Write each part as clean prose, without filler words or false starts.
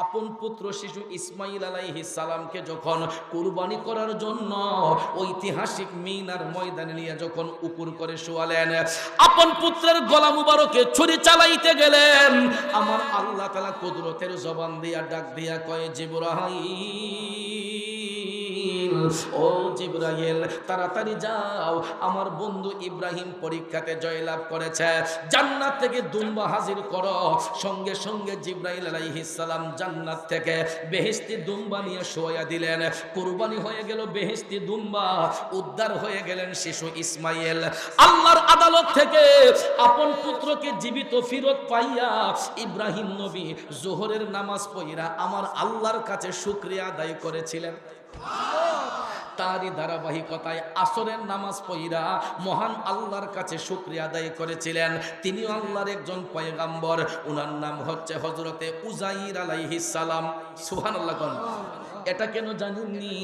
আপন পুত্র শিশু ইসমাইল আলাইহিস সালামকে যখন কুরবানি করার জন্য ঐতিহাসিক মিনার ময়দানে নিয়ে যখন উপর করে শোয়ালেন, আপন পুত্রের গলা মুবারকে ছুরি চালাইতে গেলেন, আমার আল্লাহ তাআলা কুদরতের জবান দিয়া ডাক দিয়া কয়, জিবরাইল, ও জিবরাইল, তাড়াতাড়ি যাও, আমার বন্ধু ইব্রাহিম পরীক্ষাতে জয়লাভ করেছে, জান্নাত থেকে দুম্বা হাজির করো। সঙ্গে সঙ্গে জিবরাইল আলাইহিস সালাম জান্নাত থেকে বেহেশতি দুম্বা নিয়ে শোয়া দিলেন। কুরবানি হয়ে গেল বেহেশতি দুম্বা, উদ্ধার হয়ে গেলেন শিশু ইসমাইল। আল্লাহর আদালত থেকে আপন পুত্রকে জীবিত ফিরত পাইয়া ইব্রাহিম নবী যোহরের নামাজ পড়িয়া আমার আল্লাহর কাছে শুকরিয়া আদায় করেছিলেন। তারই ধারাবাহিকতায় আসরের নামাজ পড়িয়া মহান আল্লাহর কাছে শুকরিয়া আদায় করেছিলেন। তিনিও আল্লাহর একজন পয়গাম্বর, ওনার নাম হচ্ছে হযরতে উযাইর আলাইহিস সালাম। সুবহানাল্লাহ। কোন এটা কেন জানেননি?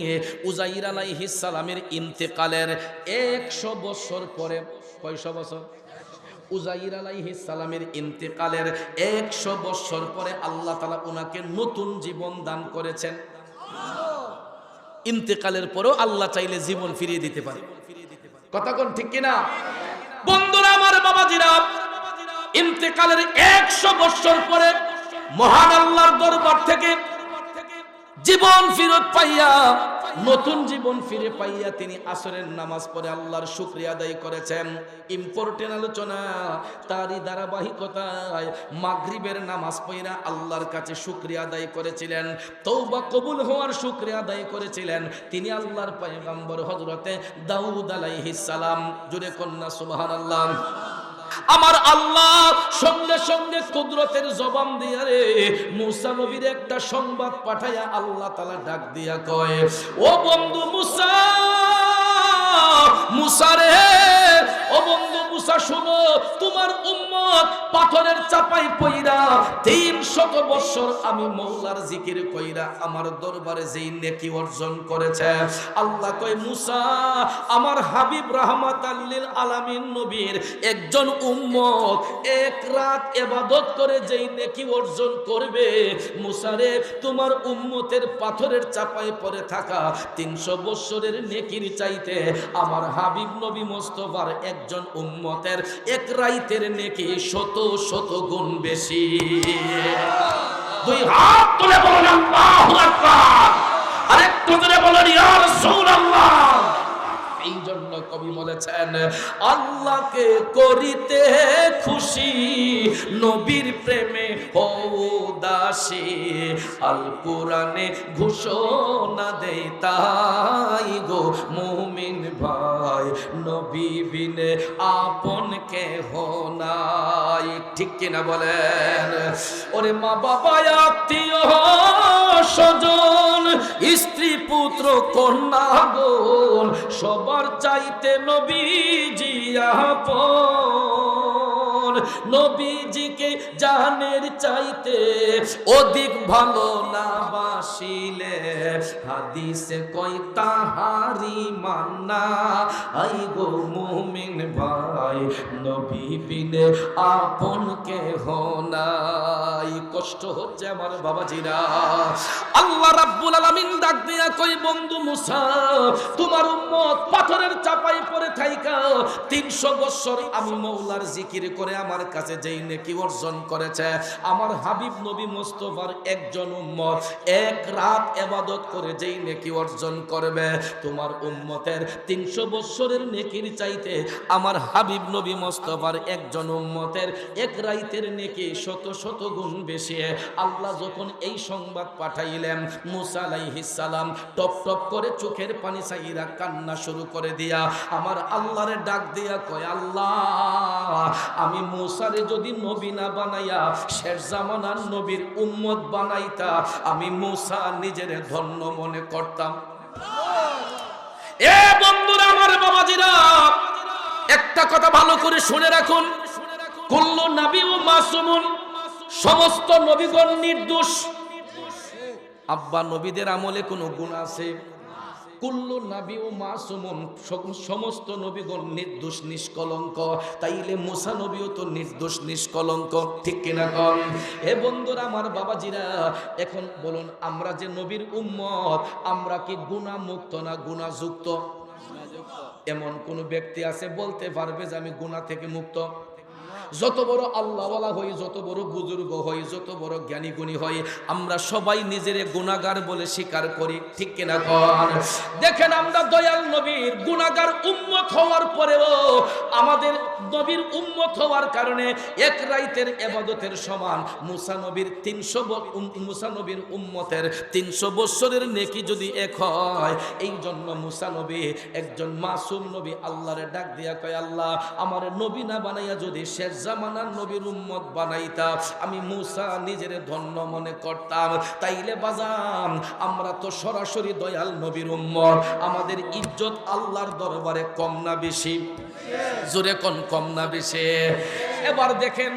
উযাইর আলাইহিস সালামের ইন্তেকালের 100 বছর পরে, কয়শো বছর? উযাইর আলাইহিস সালামের ইন্তেকালের 100 বছর পরে আল্লাহ তাআলা ওনাকে নতুন জীবন দান করেছেন। ইন্তেকালের পরেও আল্লাহ চাইলে জীবন ফিরিয়ে দিতে পারে। কথা কোন ঠিক কিনা? বন্ধুরা আমার, বাবাজিরা, ইন্তেকালের 100 বছর পরে মহান আল্লাহর দরবার থেকে জীবন ফিরত পাইয়া, নতুন জীবন ফিরে পাইয়া তিনি আসরের নামাজ পড়ে আল্লাহর শুকরিয়া আদায় করেছেন। ইম্পর্টেন্ট আলোচনা। তারই ধারাবাহিকতায় মাগরিবের নামাজ পড়ে আল্লাহর কাছে শুকরিয়া আদায় করেছিলেন, তওবা কবুল হওয়ার শুকরিয়া আদায় করেছিলেন তিনি আল্লাহর পয়গম্বর হযরতে দাউদ আলাইহিস সালাম। জোরে কন্যা সুবহানাল্লাহ। আমার আল্লাহ সঙ্গে সঙ্গে কুদরতের জবান দিয়া রে মুসা নবীর একটা সংবাদ পাঠাইয়া আল্লাহ তাআলা ডাক দিয়া কয়, ও বন্ধু মুসা, মুসা রে, ও বন্ধু মুসা, শোনো, তোমার উম্মত পাথরের চাপাই পইরা 300 বছর আমি মওলার জিকির কইরা আমার দরবারে যেই নেকি অর্জন করেছে। আল্লাহ কয়, মুসা, আমার হাবিব রাহমাতাল লিল আলামিন নবীর একজন উম্মত এক রাত ইবাদত করে যেই নেকি অর্জন করবে, মুসা রে, তোমার উম্মতের পাথরের চাপায় পড়ে থাকা 300 বছরের নেকির চাইতে আমার হাবিব নবী মুস্তাফার একজন উম্মতের এক রাতের নেকি 100 গুণ বেশি। দুই হাত তুলে বলেন আল্লাহু আকবার, আরেকটু জোরে বলেন ইয়া রাসূলুল্লাহ। এই জন্য কবি বলেছেন, আল্লাহকে করিতে খুশি, নবীর প্রেমে হও দাসী, আল কোরআনে ঘোষণা দেই তাই গো মুমিন ভাই, নবী বিনে আপন কেহ নাই। ঠিক কিনা বলেন? ওরে মা বাবা, আত্মীয় স্বজন, স্ত্রী পুত্র কন্যা গণ, সবার চাইতে নবীজি আপন, নবীজিকে জানের চাইতে অধিক ভালো না বাসিলে, হাদিসে কয় তাহারি মান্না, আই গো মুমিন ভাই, নবী বিনে আপন কেহ নাই। কষ্ট হচ্ছে আমার বাবাজিরা। আল্লাহ রাব্বুল আলামিন ডাক দিয়া কই, বন্ধু মুসা, তোমার উম্মত পাথরের চাপায় পড়ে থাইকা 300 বছর আমি মওলার জিকির করে আমার কাছে যেই নেকি অর্জন করেছে, আমার হাবিব নবী মুস্তাফার একজন উম্মত এক রাত ইবাদত করে যেই নেকি অর্জন করবে, তোমার উম্মতের 300 বছরের নেকির চাইতে আমার হাবিব নবী মুস্তাফার একজন উম্মতের এক রাতের নেকি 100 গুণ বেশি। আল্লাহ যখন এই সংবাদ পাঠাইলেন, মুসা আলাইহিস সালাম টপ টপ করে চোখের পানি ছাইরা কান্না শুরু করে দিয়া আমার আল্লাহরে ডাক দিয়া কয়, আল্লাহ, আমি মুসারে যদি নবী না বানাইয়া শেষ জামানার নবীর উম্মত বানাইতা, আমি মুসা নিজের ধন্য মনে করতাম। এ বন্ধুরা আমার, বাবাজিরা, একটা কথা ভালো করে শুনে রাখুন, কুল্লু নবী ও মাসুমুন, সমস্ত নবীগণ নির্দোষ। আব্বা নবীদের আমলে কোনো গুনাহ আছে? কুল্লু নবী ও মাসুমুন, সমস্ত নবীগণ নির্দোষ নিষ্কলঙ্ক, তাইলে মুসা নবীও তো নির্দোষ নিষ্কলঙ্ক, ঠিক কিনা কন? এ বন্ধুরা আমার, বাবাজিরা, এখন বলুন, আমরা যে নবীর উম্মত, আমরা কি গুনাহ মুক্ত না গুনাহযুক্ত? এমন কোন ব্যক্তি আছে বলতে পারবে যে আমি গুনাহ থেকে মুক্ত? যত বড় আল্লাহওয়ালা হই, যত বড় বুজুর্গ হই, যত বড় জ্ঞানী গুণী হই, আমরা সবাই নিজের গুনাহগার বলে স্বীকার করি, ঠিক কিনা কন? দেখেন, আমরা দয়াল নবীর গুনাহগার উম্মত হওয়ার পরেও আমাদের নবীর উম্মত হওয়ার কারণে এক রাইতের ইবাদতের সমান মুসা নবীর 300 উম্মতের 300 বছরের নেকি যদি এক হয়, এই জন্য মুসা নবী একজন মাসুম নবী আল্লাহরে ডাক দিয়া কয়, আল্লাহ, আমার নবী না বানাইয়া যদি শেষ জামানার নবীর উম্মত বানাইতা, আমি মুসা নিজের ধন্য মনে করতাম। তাইলে বাজান, আমরা তো সরাসরি দয়াল নবীর উম্মত, আমাদের ইজ্জত আল্লাহর দরবারে কম না বেশি? জোরে কোন, কম না বেশি? এবার দেখেন,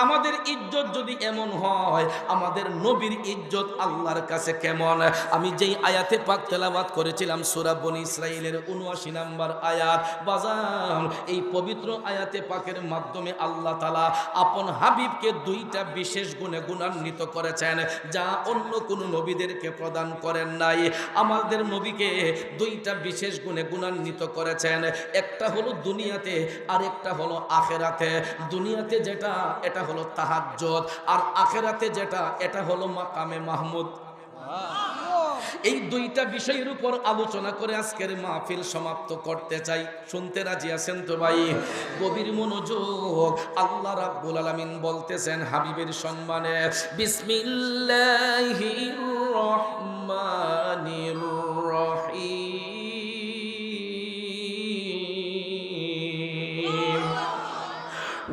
আমাদের ইজ্জত যদি এমন হয়, আমাদের নবীর ইজ্জত আল্লাহর কাছে কেমন? আমি যেই আয়াতে পাক তেলাওয়াত করেছিলাম সূরা বনী ইসরাঈলের ৭৯ নম্বর আয়াত, বাজান, এই পবিত্র আয়াতে পাকের মাধ্যমে আল্লাহ তাআলা আপন হাবিবকে 2টা বিশেষ গুণে গুণান্বিত করেছেন, যা অন্য কোন নবীদেরকে প্রদান করেন নাই। আমাদের নবীকে 2টা বিশেষ গুণে গুণান্বিত করেছেন, একটা হলো দুনিয়াতে, আর একটা হলো আখিরাতে। দুনিয়াতে যেটা, এটা হলো তাহাজ্জুদ, আর আখিরাতে যেটা, এটা হলো মাকামে মাহমুদ। এই 2টা বিষয়ের উপর আলোচনা করে আজকের মাহফিল সমাপ্ত করতে চাই। শুনতে রাজি আছেন তো ভাই? গভীর মনোযোগ। আল্লাহ রাব্বুল আলামিন বলতেছেন হাবিবের সম্মানে, বিসমিল্লাহির রহমানির রহিম,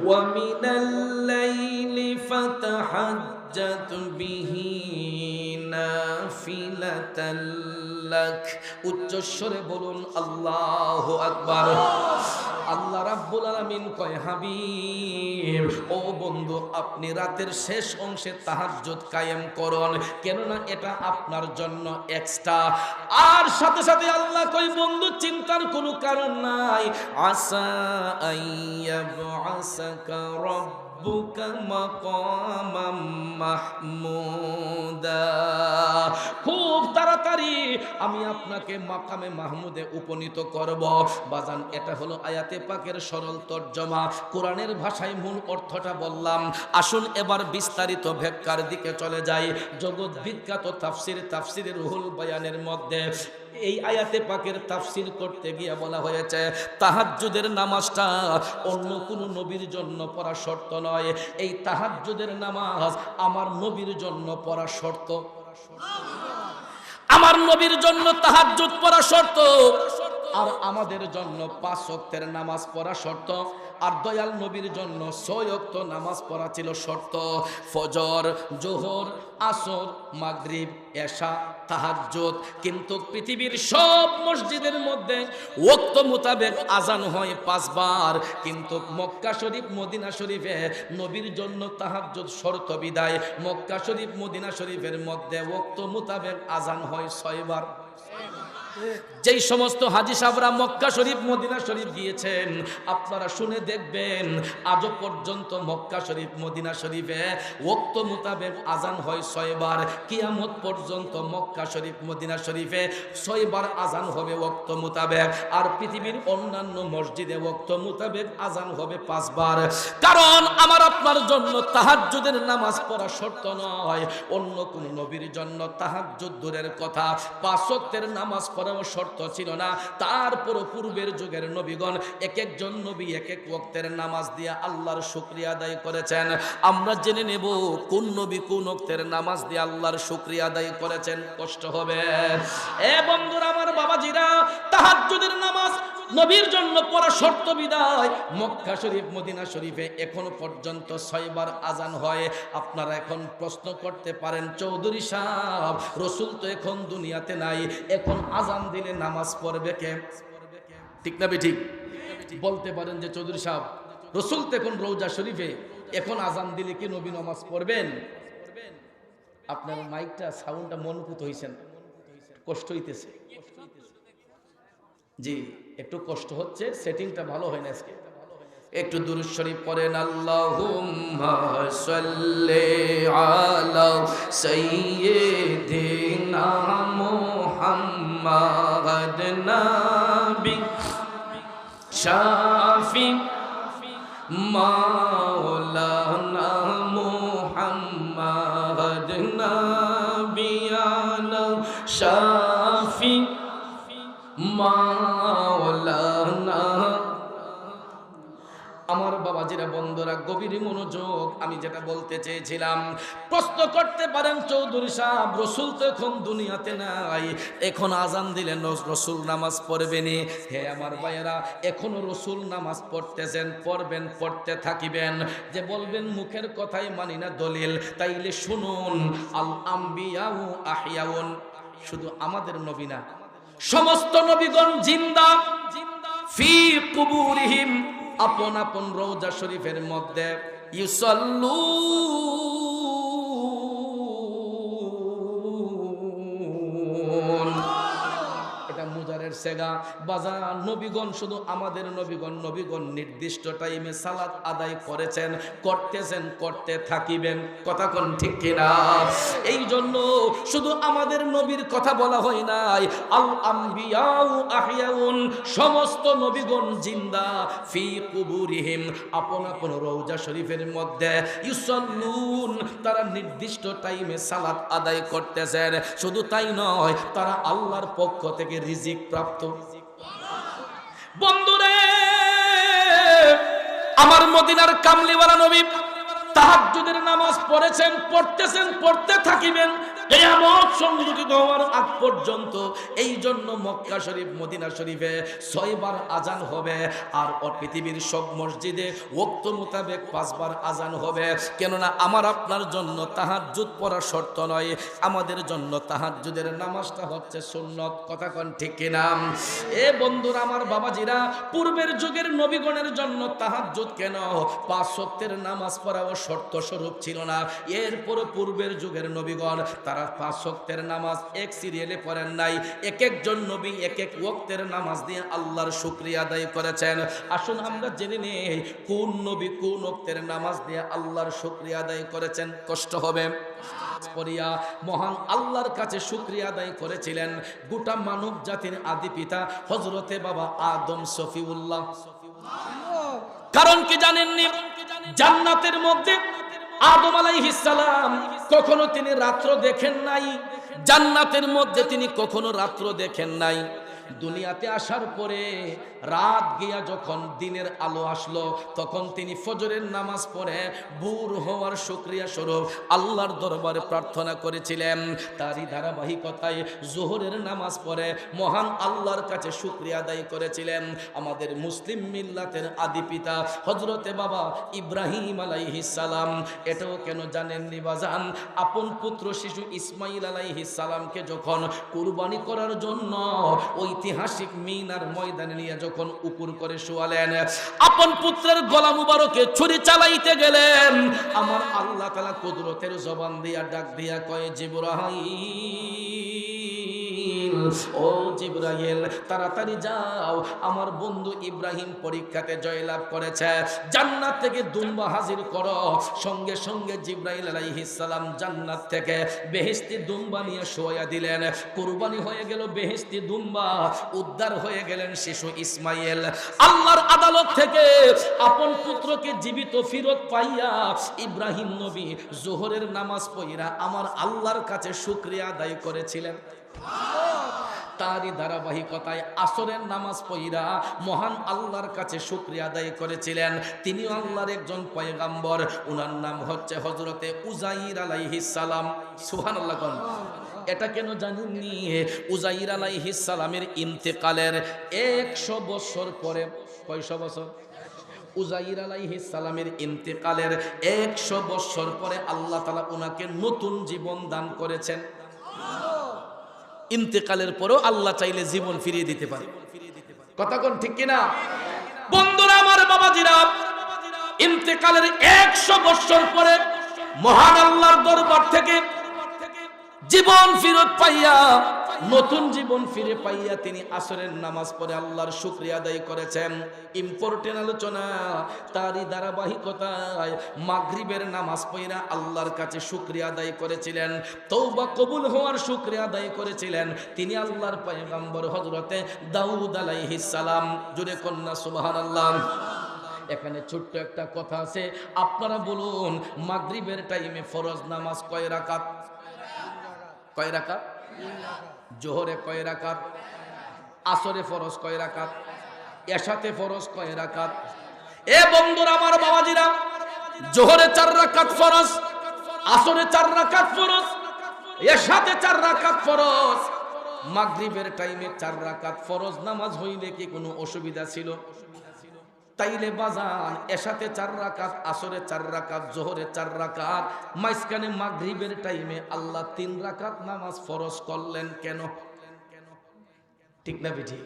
ওয়া মিনাল লাইলি ফাতাহাজ্জাত বিহি নাফিলাতাল লাক। উচ্চস্বরে বলুন আল্লাহু আকবার। আল্লাহ রাব্বুল আলামিন কয়, হাবিব, ও বন্ধু, আপনি রাতের শেষ অংশে তাহাজ্জুদ কায়েম করুন, কেননা এটা আপনার জন্য এক্সট্রা। আর সাথে সাথে আল্লাহ কয়, বন্ধু, চিন্তার কোনো কারণ নাই। আসা আইয়াবআসাকা রাব্বুকা মাকামাম মাহমুদা, খুব তাড়াতাড়ি আমি আপনাকে মাকামে মাহমুদে উপনীত করব। বাজান, এটা হলো আয়াতে পাকের সরল তর্জমা, কোরআনের ভাষায় মূল অর্থটা বললাম। আসুন এবার বিস্তারিত ব্যাখ্যার দিকে চলে যাই। জগৎ বিখ্যাত তাফসিরে রুহুল বয়ানের মধ্যে এই আয়াতে পাকের তাফসির করতে গিয়ে বলা হয়েছে, তাহাজ্জুদের নামাজটা অন্য কোনো নবীর জন্য পড়া শর্ত নয়। এই তাহাজ্জুদের নামাজ আমার নবীর জন্য পড়া শর্ত। আমার নবীর জন্য তাহাজ্জুদ পড়া শর্ত, আর আমাদের জন্য 5 ওয়াক্তের নামাজ পড়া শর্ত। আর দয়াল নবীর জন্য 6 ওয়াক্ত নামাজ পড়া ছিল শর্ত। ফজর, জোহর, আসর, মাগরিব, এশা, তাহাজ্জুদ। কিন্তু পৃথিবীর সব মসজিদের মধ্যে ওয়াক্ত মোতাবেক আজান হয় 5 বার, কিন্তু মক্কা শরীফ, মদিনা শরীফে নবীর জন্য তাহাজ্জুদ শর্ত বিদায় মক্কা শরীফ, মদিনা শরীফের মধ্যে ওয়াক্ত মোতাবেক আজান হয় 6 বার। যেই সমস্ত হাজী সাহেবরা মক্কা শরীফ, মদিনা শরীফ গিয়েছেন, আপনারা শুনে দেখবেন, আজও পর্যন্ত মক্কা শরীফ, মদিনা শরীফে ওয়াক্ত মোতাবেক আজান হয় 6 বার। কিয়ামত পর্যন্ত মক্কা শরীফ, মদিনা শরীফে 6 বার আজান হবে ওয়াক্ত মোতাবেক। আর পৃথিবীর অন্যান্য মসজিদে ওয়াক্ত মোতাবেক আজান হবে 5 বার। কারণ আমার আপনার জন্য তাহাজ্জুদের নামাজ পড়া শর্ত নয়। অন্য কোন নবীর জন্য তাহাজ্জুদ দূরের কথা, 5 ওয়াক্তের নামাজ পড়াও শর্ত ছিল না। তারপর পূর্বের যুগের নবীগণ এক একজন নবী এক এক ওয়াক্তের নামাজ দিয়ে আল্লাহর শুকরিয়া আদায় করেছেন। আমরা জেনে নেব কোন নবী কোন ওয়াক্তের নামাজ দিয়ে আল্লাহর শুকরিয়া আদায় করেছেন। কষ্ট হবে। এ বন্ধুরা আমার, বাবাজিরা, তাহাজ্জুদের নামাজ নবীর জন্য পড়া শর্ত বিদায় মক্কা শরীফ, মদিনা শরীফে এখনো পর্যন্ত 6 বার আজান হয়। আপনারা এখন প্রশ্ন করতে পারেন, চৌধুরী সাহেব, রসুল তো এখন দুনিয়াতে নাই, এখন আজান দিলে নামাজ পড়বে কে? ঠিক না বেঠিক? বলতে পারেন যে চৌধুরী সাহেব, রসুল তো এখন রওজা শরীফে, এখন আজান দিলে কি নবী নামাজ পড়বেন? আপনার মাইকটা, সাউন্ডটা মনপুত হইছেন, কষ্ট হইতেছে। জি, একটু কষ্ট হচ্ছে, সেটিংটা ভালো হয় না আজকে। একটু দুরূদ শরীফ পড়েন। আল্লাহুম্মা সাল্লি আলা সাইয়্যিদিনা মুহাম্মাদ নাবি শাফি মাওলানা মুহাম্মাদ নাবিয়ানা শাফি মাওলানা। আমার বাবাজিরা, বন্ধুরা, গভীর মনোযোগ। আমি যেটা বলতে চেয়েছিলাম, প্রশ্ন করতে পারেন চৌধুরী সাহেব, রসুল তো এখন দুনিয়াতে নাই, এখন আজান দিলেন রসুল নামাজ পড়বেনি। হে আমার ভাইয়েরা, এখনো রসুল নামাজ পড়তেছেন, পড়বেন, পড়তে থাকিবেন। যে বলবেন মুখের কথাই মানি না দলিল, তাইলে শুনুন, আল আম্বিয়াউ আহিয়াউন, শুধু আমাদের নবী না, সমস্ত নবীগণ জিন্দা ফি কুবুরিহিম, আপন আপন রওজা শরীফের মধ্যে ইউসাল্লুন। এটা মুজারের সেগা বাজার। নবীগণ, শুধু আমাদের নবীগণ নির্দিষ্ট টাইমে সালাত আদায় করেছেন, করতেছেন, করতে থাকিবেন। কথা কোন ঠিক কিনা? এই জন্য শুধু আমাদের নবীর কথা বলা হয় নাই, আল আম্বিয়াউ আহিয়াউন, সমস্ত নবীগণ জিন্দা ফি কুবুরিহিম, আপন আপন রওজা শরীফের মধ্যে ইউসাল্লুন, তারা নির্দিষ্ট টাইমে সালাত আদায় করতেছেন। শুধু তাই নয়, তারা আল্লাহর পক্ষ থেকে রিজিক প্রাপ্ত। বন্ধুরে, আমার মদিনার কামলিওয়ালা নবী তাহাজ্জুদের নামাজ পড়েছেন, পড়তেছেন, পড়তে থাকিবেন কিয়ামত সংঘটিত হওয়ার আগ পর্যন্ত। এই জন্য মক্কা শরীফ, মদিনা শরীফে 6 বার আজান হবে, আর পৃথিবীর সব মসজিদে ওয়াক্ত মোতাবেক 5 বার আজান হবে। কেননা আমার আপনার জন্য তাহাজ্জুদ পড়া শর্ত নয়, আমাদের জন্য তাহাজ্জুদের নামাজটা হচ্ছে সুন্নত। কথা কোন ঠিক কিনা? এ বন্ধুরা, আমার বাবাজিরা, পূর্বের যুগের নবীগণের জন্য তাহাজ্জুদ কেন 5 ওয়াক্তের নামাজ পড়াও শর্ত স্বরূপ ছিল না। এরপর পূর্বের যুগের নবীগণ তারা 5 ওয়াক্তের নামাজ এক সিরিয়ালে পড়েন নাই, এক একজন নবী এক এক ওয়াক্তের নামাজ দিয়ে আল্লাহর শুকরিয়া আদায় করেছেন। আসুন আমরা জেনে নেই কোন নবী কোন ওয়াক্তের নামাজ দিয়ে আল্লাহর শুকরিয়া আদায় করেছেন। কষ্ট হবে। পড়িয়া মহান আল্লাহর কাছে শুকরিয়া আদায় করেছিলেন গোটা মানব জাতির আদি পিতা হযরতে বাবা আদম সফিউল্লাহ। কারণ কি জানেননি? জান্নাতের মধ্যে আদম আলাইহিস সালাম কখনো তিনি রাত্র দেখেন নাই, জান্নাতের মধ্যে তিনি কখনো রাত্র দেখেন নাই। দুনিয়াতে আসার পরে রাত গিয়া যখন দিনের আলো আসলো, তখন তিনি ফজরের নামাজ পড়ে ভোর হওয়ার শুকরিয়া স্বরূপ আল্লাহর দরবারে প্রার্থনা করেছিলেন। তারই ধারাবাহিকতায় যোহরের নামাজ পড়ে মহান আল্লাহর কাছে শুকরিয়া আদায় করেছিলেন আমাদের মুসলিম মিল্লাতের আদি পিতা হযরতে বাবা ইব্রাহিম আলাইহিস সালাম। এটাও কেন জানেননি বাজান? আপন পুত্র শিশু ইসমাইল আলাইহিস সালামকে যখন কুরবানি করার জন্য ঐতিহাসিক মিনার ময়দানে নিয়ে যখন উপর করে শোয়ালেন, আপন পুত্রের গলা মুবারকে ছুরি চালাইতে গেলেন, আমার আল্লাহ তাআলা কুদরতের জবান দিয়া ডাক দিয়া কয়, জিবরাইল, ও জিবরাইল, তাড়াতাড়ি যাও, আমার বন্ধু ইব্রাহিম পরীক্ষাতে জয়লাভ করেছে, জান্নাত থেকে দুম্বা হাজির করো। সঙ্গে সঙ্গে জিবরাইল আলাইহিস সালাম জান্নাত থেকে বেহেশতি দুম্বা নিয়ে শোয়া দিলেন। কুরবানি হয়ে গেল বেহেশতি দুম্বা, উদ্ধার হয়ে গেলেন শিশু ইসমাইল। আল্লাহর আদালত থেকে আপন পুত্রকে জীবিত ফিরত পাইয়া ইব্রাহিম নবী যোহরের নামাজ পড়িয়া আমার আল্লাহর কাছে শুকরিয়া আদায় করেছিলেন। তারই ধারাবাহিকতায় আসরের নামাজ পড়িয়া মহান আল্লাহর কাছে শুকরিয়া আদায় করেছিলেন। তিনিও আল্লাহর একজন পয়গাম্বর, উনার নাম হচ্ছে হযরতে উজাইর আলাইহিস সালাম। সুবহানাল্লাহ। এটা কেন জানেননি? উজাইর আলাইহিস সালামের ইন্তেকালের 100 বছর পরে, কয়শো বছর? উজাইর আলাইহিস সালামের ইন্তেকালের 100 বছর পরে আল্লাহ তাআলা উনাকে নতুন জীবন দান করেছেন। ইন্তেকালের পরেও আল্লাহ চাইলে জীবন ফিরিয়ে দিতে পারে। কথা কোন ঠিক কিনা? বন্ধুরা, আমার বাবাজিরা, ইন্তেকালের 100 বছর পরে মহান আল্লাহর দরবার থেকে জীবন ফিরত পাইয়া নতুন জীবন ফিরে পাইয়া তিনি আসরের নামাজ পড়ে আল্লাহর শুকরিয়া আদায় করেছেন। ইম্পর্টেন্ট আলোচনা, তারই ধারাবাহিকতায় মাগরিবের নামাজ পড়া আল্লাহর কাছে শুকরিয়া আদায় করেছিলেন, তওবা কবুল হওয়ার শুকরিয়া আদায় করেছিলেন তিনি আল্লাহর পয়গম্বর হযরতে দাউদ আলাইহিস সালাম। জুড়ে কন্যা সুবহানাল্লাহ। এখানে ছোট্ট একটা কথা আছে, আপনারা বলুন মাগরিবের টাইমে ফরজ নামাজ কয় রাকাত? কয় রাকাত? জোহরে কয় রাকাত? আসরে ফরজ কয় রাকাত? এশাতে ফরজ কয় রাকাত? এ বন্ধুরা আমার, বাবাজিরা, জোহরে 4 রাকাত ফরজ, আসরে 4 রাকাত ফরজ, এশাতে 4 রাকাত ফরজ। মাগরিবের টাইমে 4 রাকাত ফরজ নামাজ হইলে কি কোনো অসুবিধা ছিল? তাইলে বাজান, এশাতে 4 রাকাত, আসরে 4 রাকাত, জোহরে 4 রাকাত, মাঝখানে মাগরিবের টাইমে আল্লাহ 3 রাকাত নামাজ ফরজ করলেন কেন? ঠিক না বেঠি?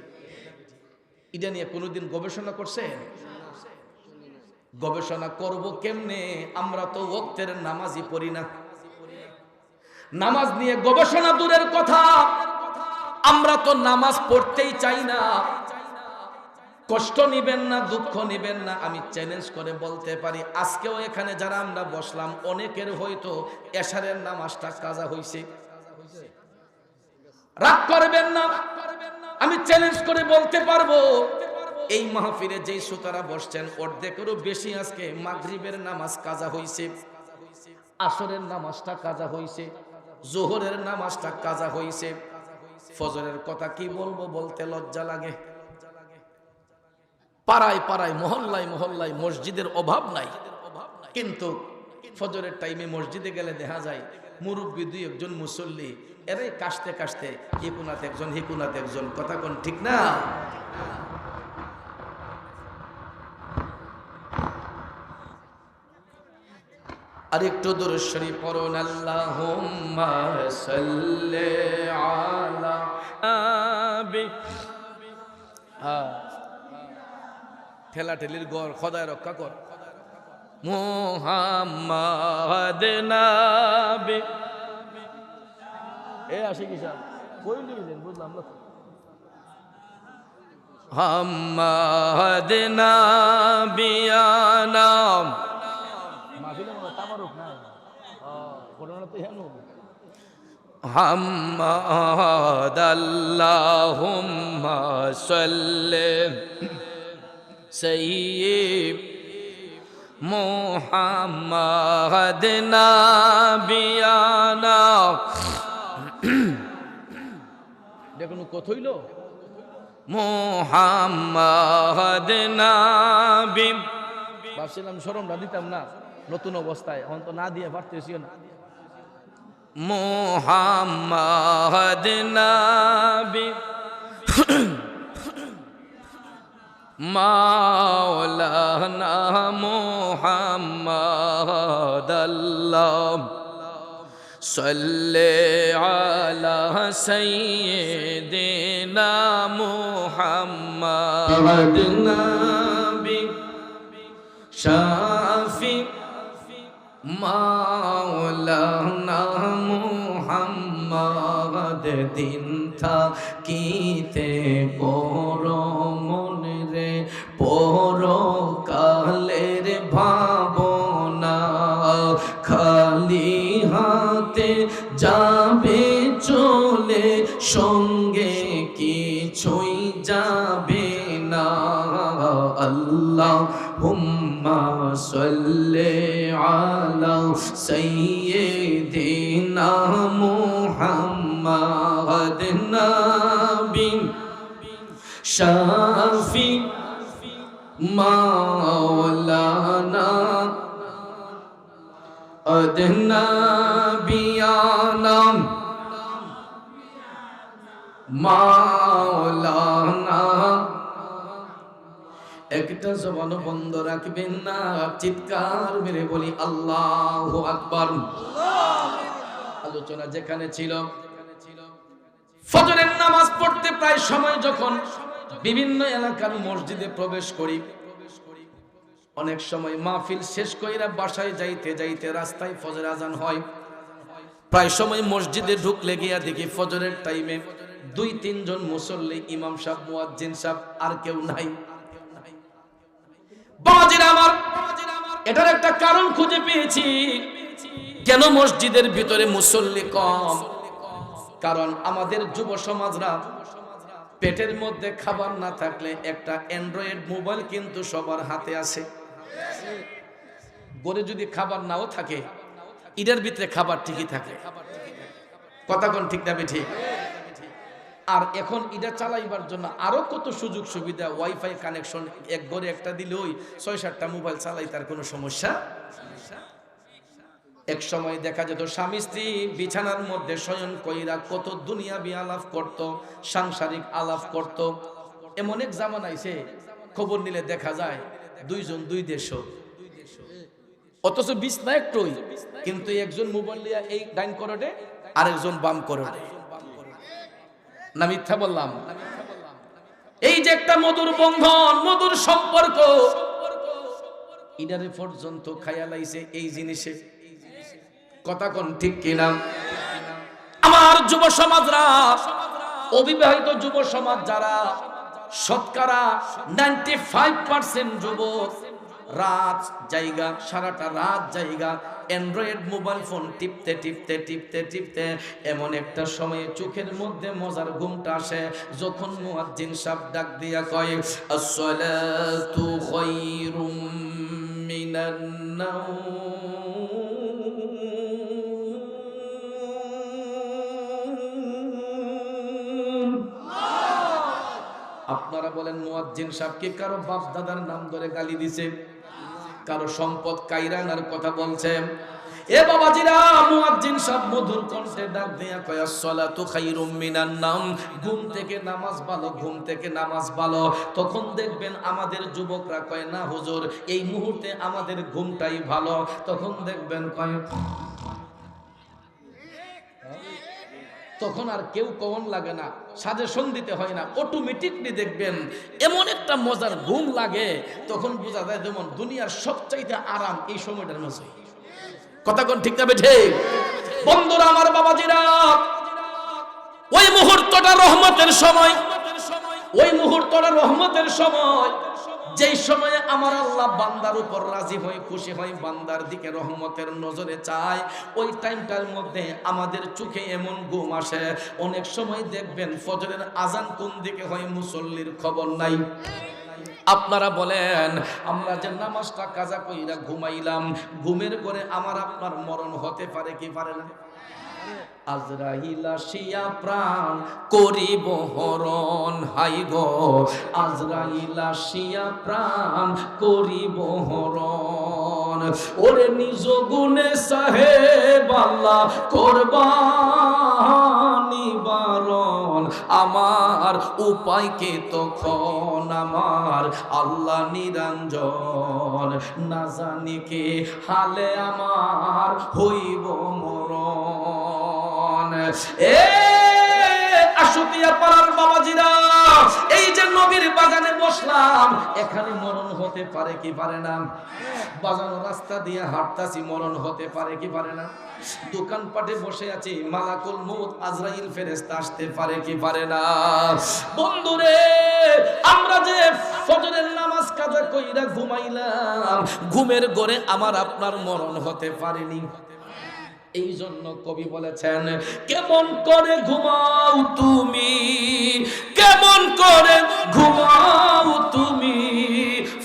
এটা নিয়ে কোনোদিন গবেষণা করছেন? গবেষণা করব কেমনে? আমরা তো ওয়াক্তের নামাজই পড়ি না। নামাজ নিয়ে গবেষণা দূরের কথা, আমরা তো নামাজ পড়তেই চাই না। কষ্ট নিবেন না, দুঃখ নিবেন না, আমি চ্যালেঞ্জ করে বলতে পারি আজকেও এখানে যারা আমরা বসলাম অনেকের হয়তো এশারের নামাজটা কাজা হইছে। রাগ করবেন না, আমি চ্যালেঞ্জ করে বলতে পারবো এই মাহফিলে যেই শ্রোতারা বসছেন অর্ধেকেরও বেশি আজকে মাগরিবের নামাজ কাজা হইছে, আসরের নামাজটা কাজা হইছে, জোহরের নামাজটা কাজা হইছে। ফজরের কথা কি বলবো, বলতে লজ্জা লাগে। পাড়ায় পাড়ায়, মহল্লায় মহল্লায় মসজিদের অভাব নাই, কিন্তু ফজরের টাইমে মসজিদে গেলে দেখা যায় মুরব্বী 2-1 মুসল্লি, এরাই কাশতে কাশতে হিকুনাতে একজন, হিকুনাতে একজন। কথা কোন ঠিক না? আর একটু দুরূদ শরীফ পড়ুন। আল্লাহুম্মা সাল্লি আলা নবী। ঠেলা ঠেলির গড় খোদায় রক্ষা কর। মুহাম্মদ নবী। এ আসে কি সাহেব কই লিখেছেন বুঝলাম না। মুহাম্মদ নবিয়ানা মাহফিলে মনে তাবারুক না কোরআন তো হেনো। মুহাম্মদ আল্লাহুম্মা সাল্লি সাইয়্যিদ মুহাম্মদ নবিয়ানা। দেখুন কত হইল। মুহাম্মদ নবী। ভাবছিলাম শরমটা দিতাম না নতুন অবস্থায়, এখন তো না দিয়ে পারতেছি না। মুহাম্মদ নবী মাওলানা মুহাম্মদ আল্লাহ সাল্লি আলা সাইয়্যিদিনা মুহাম্মদ নবী শাফি মাওলানা মুহাম্মদ দিন থাকিতে পরো মনে রে পরকালের ভাবনা খালি হাতে যাবে চলে সঙ্গে কিছুই যাবে না। আল্লাহুম্মা সাল্লি আলা সাইয়্যিদিনা মুহাম্মদ নবী শাফি মাওলানা নবিয়ানা মাওলানা। একটা জবান বন্ধ রাখবেন না, চিৎকার মেরে বলি আল্লাহু আকবার। আলোচনা যেখানে ছিল, ফজরের নামাজ পড়তে প্রায় সময় যখন বিভিন্ন এলাকার মসজিদে প্রবেশ করি, অনেক সময় মাহফিল শেষ কইরা বাসায় যাইতে যাইতে রাস্তায় ফজর আজান হয়। প্রায় সময় মসজিদে ঢুকলে গিয়া দেখি ফজরের টাইমে 2-3 জন মুসল্লি, ইমাম সাহেব, মুয়াজ্জিন সাহেব, আর কেউ নাই। বাবাজিরা আমার, এটার একটা কারণ খুঁজে পেয়েছি কেন মসজিদের ভিতরে মুসল্লি কম। কারণ আমাদের যুব সমাজরা পেটের মধ্যে খাবার না থাকলে একটা অ্যান্ড্রয়েড মোবাইল কিন্তু সবার হাতে আছে। গড়ে যদি খাবার নাও থাকে, এটার ভিতরে খাবার ঠিকই থাকে। কথা কোন ঠিক না ঠিক? আর এখন এটা চালাইবার জন্য আরো কত সুযোগ সুবিধা, ওয়াইফাই কানেকশন, এক ঘরে একটা দিলে ওই 6-7টা মোবাইল চালাই, তার কোনো সমস্যা। এক সময় দেখা যেত স্বামী স্ত্রী বিছানার মধ্যে শয়ন কইরা কত দুনিয়াবি আলাপ করত, সাংসারিক আলাপ করত। এমন এক জামানা আইছে, খবর নিলে দেখা যায় 2 জন 2 দেশ, অথচ বিছনা একটুই, কিন্তু একজন মোবাইল নিয়ে এই ডাইন করোডে, আরেকজন বাম করোডে। না মিথ্যা বললাম? এই যে একটা মধুর বন্ধন, মধুর সম্পর্ক, ইনারে পর্যন্ত খায়া লাইছে এই জিনিসে। কথা কোন ঠিক কিনা? আমার যুব সমাজরা, অবিবাহিত যুব সমাজ যারা, শতকরা 95% যুবক রাত জায়গা, সারাটা রাত জায়গা অ্যান্ড্রয়েড মোবাইল ফোন টিপতে টিপতে টিপতে টিপতে এমন একটা সময়ে চোখের মধ্যে মজার ঘুমটা আসে, যখন মুয়াজ্জিন সাহেব ডাক দিয়া কয়, আসসালাতু খায়রুম মিনান নাওম। আপনারা বলেন, মুয়াজ্জিন সাহেব কি কারো বাপ দাদার নাম ধরে গালি দিছে? কারো সম্পদ কাইরানার কথা বলছে? এ বাবাজিরা, মুয়াজ্জিন সাহেব মধুর কণ্ঠে ডাক দিয়া কয়, আসসালাতু খায়রুম মিনান নাওম, ঘুম থেকে নামাজ ভালো, ঘুম থেকে নামাজ ভালো। তখন দেখবেন আমাদের যুবকরা কয়, না হুজুর, এই মুহূর্তে আমাদের ঘুমটাই ভালো। তখন দেখবেন কয়, তখন আর কেউ কমন লাগে না, সাজেশন দিতে হয় না, অটোমেটিকলি দেখবেন এমন একটা মজার ঘুম লাগে। তখন বোঝা যায় যেমন দুনিয়ার সবচাইতে আরাম এই সময়টার মধ্যে। কথা কোন ঠিক না ঠিক? বন্ধুরা আমার, বাবাজিরা, ওই মুহূর্তটা রহমতের সময়, ওই মুহূর্তটা রহমতের সময়, যেই সময়ে আমার আল্লাহ বান্দার উপর রাজি হয়, খুশি হয়, বান্দার দিকে রহমতের নজরে চায়, ওই টাইমটার মধ্যে আমাদের চোখে এমন ঘুম আসে। অনেক সময় দেখবেন ফজরের আজান কোন দিকে হয় মুসল্লির খবর নাই। আপনারা বলেন, আমরা যে নামাজটা কাজা কইরা ঘুমাইলাম, ঘুমের পরে আমার আপনার মরণ হতে পারে কি পারে না? আজরাইল আসিয়া প্রাণ করিব হরণ, হাই গো আজরাইল আসিয়া প্রাণ করিব হরণ। ওরে নিজ গুণে সাহেব আল্লাহ করবানি বারণ, আমার উপায় কে তখন আমার আল্লাহ নিরঞ্জন, না জানি কে হালে আমার হইব মরণ। এ আশুতিয়া পাড়ার বাবাজিরা, এই যে নবীর বাগানে বসলাম, এখানে মরণ হতে পারে কি পারে না? বাজানো রাস্তা দিয়ে হাঁটতাছি, মরণ হতে পারে কি পারে না? দোকানপাটে বসে আছি, মালাকুল মউত আজরাইল ফেরেশতা আসতে পারে কি পারে না? বন্ধুরে, আমরা যে ফজরের নামাজ কাজা কইরা ঘুমাইলাম, ঘুমের ঘরে আমার আপনার মরণ হতে পারেনি। এই জন্য কবি বলেছেন, কেমন করে ঘুমাও তুমি, কেমন করে ঘুমাও তুমি,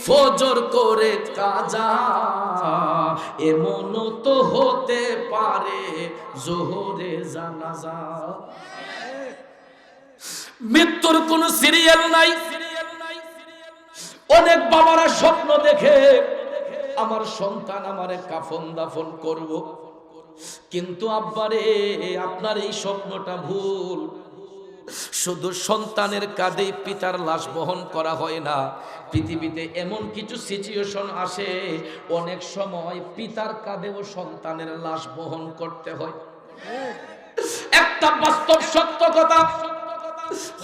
ফজর করে কাজা, এমন তো হতে পারে জোহরে জানাজা। মৃত্যুর কোন সিরিয়াল নাই। অনেক বাবারা স্বপ্ন দেখে, আমার সন্তান আমারে কাফন দাফন করব, কিন্তু আব্বারে আপনার এই স্বপ্নটা ভুল। শুধু সন্তানের কাঁধে পিতার লাশ বহন করা হয় না, পৃথিবীতে এমন কিছু সিচুয়েশন আসে, অনেক সময় পিতার কাঁধেও সন্তানের লাশ বহন করতে হয়। একটা বাস্তব সত্য কথা,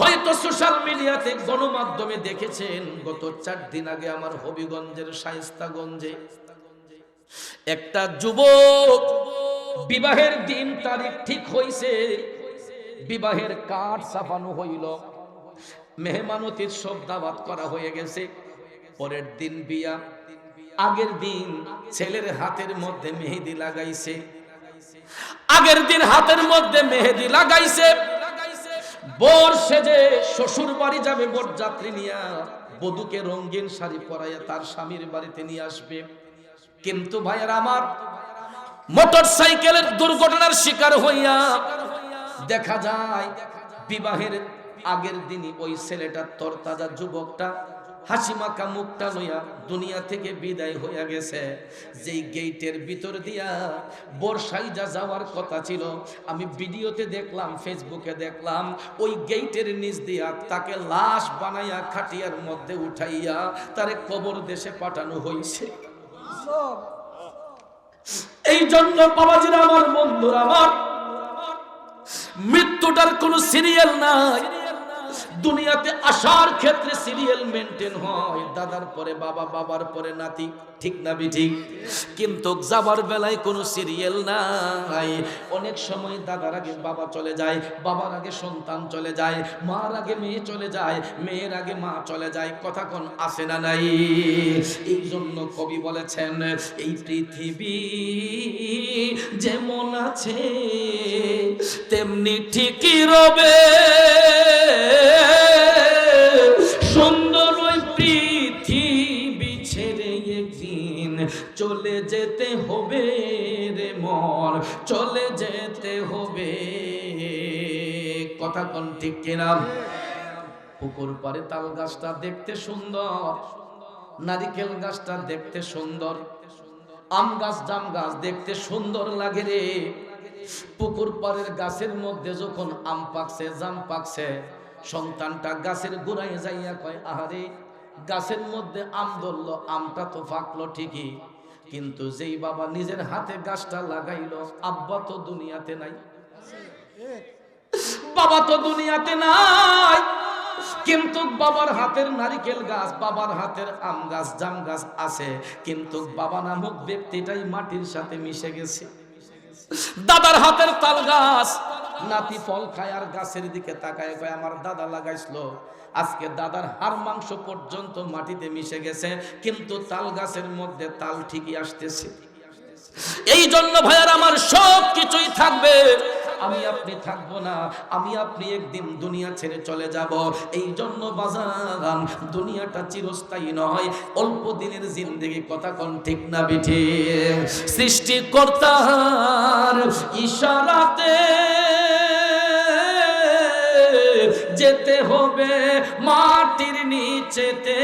হয়তো সোশ্যাল মিডিয়াতে গণমাধ্যমে দেখেছেন, গত 4 দিন আগে আমার হবিগঞ্জের শায়েস্তাগঞ্জে একটা যুবক বিবাহের দিন তারিখ ঠিক হইছে, বিবাহের কাঠ ছাপানো হইল, মেহমানতির সব দাওয়াত করা হয়ে গেছে। পরের দিন বিয়া, আগের দিন ছেলের হাতের মধ্যে মেহেদি লাগাইছে, আগের দিন হাতের মধ্যে মেহেদি লাগাইছে। বর সেজে শ্বশুর বাড়ি যাবে, বরযাত্রী নিয়া বধূকে রঙিন শাড়ি পরাইয়া তার স্বামীর বাড়িতে নিয়ে আসবে। কিন্তু ভাইয়ের আমার, মোটর সাইকেলের দুর্ঘটনার শিকার হইয়া দেখা যায় বিবাহের আগের দিনই ওই ছেলেটা, তরতাজা যুবকটা, হাসিমাখা মুখটা লইয়া দুনিয়া থেকে বিদায় হইয়া গেছে। যেই গেটের ভিতর দিয়া বর্ষাইজা যাওয়ার কথা ছিল, আমি ভিডিওতে দেখলাম, ফেসবুকে দেখলাম, ওই গেটের নিচ দিয়া তাকে লাশ বানাইয়া খাটিয়ার মধ্যে উঠাইয়া তারে কবর দেশে পাঠানো হইছে। এই জন্য বাবাজিরা আমার, বন্ধুরা আমার, মৃত্যুটার কোনো সিরিয়াল নাই। দুনিয়াতে আসার ক্ষেত্রে সিরিয়াল মেনটেন হয়, দাদার পরে বাবা, বাবার পরে নাতি, ঠিক না বিঠিক? কিন্তু যাবার বেলায় কোনো সিরিয়াল নাই। অনেক সময় দাদার আগে বাবা চলে যায়, বাবার আগে সন্তান চলে যায়, মার আগে মেয়ে চলে যায়, মেয়ের আগে মা চলে যায়। কথা কোন আসে না নাই? এই জন্য কবি বলেছেন, এই পৃথিবী যেমন আছে তেমনি ঠিকই রবে, সুন্দর ওই পৃথিবী ছেড়ে একদিন চলে যেতে হবে রে মন, চলে যেতে হবে। কথা কোন ঠিক কিনা? পুকুর পাড়ে তাল গাছটা দেখতে সুন্দর, নারিকেল গাছটা দেখতে সুন্দর, আম গাছ, জাম গাছ দেখতে সুন্দর লাগে রে। পুকুর পাড়ের গাছের মধ্যে যখন আম পাকছে, জাম পাকছে, সন্তানটা গাছের গোড়ায় যাইয়া কয়, আহারে গাছের মধ্যে আম ধরলো, আমটা তো পাকলো ঠিকই, কিন্তু যেই বাবা নিজের হাতে গাছটা লাগাইলো, আব্বা তো দুনিয়াতে নাই, বাবা তো দুনিয়াতে নাই, কিন্তু বাবার হাতের নারিকেল গাছ, বাবার হাতের আম গাছ, জাম গাছ আছে, কিন্তু বাবা নামক ব্যক্তিটাই মাটির সাথে মিশে গেছে। দাদার হাতের তাল গাছ, নাতি ফল খায় আর গাছের দিকে তাকায় কয়, আমার দাদা লাগাইছিল, আজকে দাদার হাড় মাংস পর্যন্ত মাটিতে মিশে গেছে, কিন্তু তাল গাছের মধ্যে তাল ঠিকই আসতেছে। এই জন্য ভাইয়ার আমার, সব কিছুই থাকবে, আমি আপনি থাকবো না, আমি আপনি একদিন দুনিয়া ছেড়ে চলে যাব। এই জন্য বাজান, দুনিয়াটা চিরস্থায়ী নয়, অল্প দিনের জিন্দেগি। কথা কোন ঠিক না বিঠিক? সৃষ্টিকর্তার ইশারাতে যেতে হবে মাটির নিচেতে,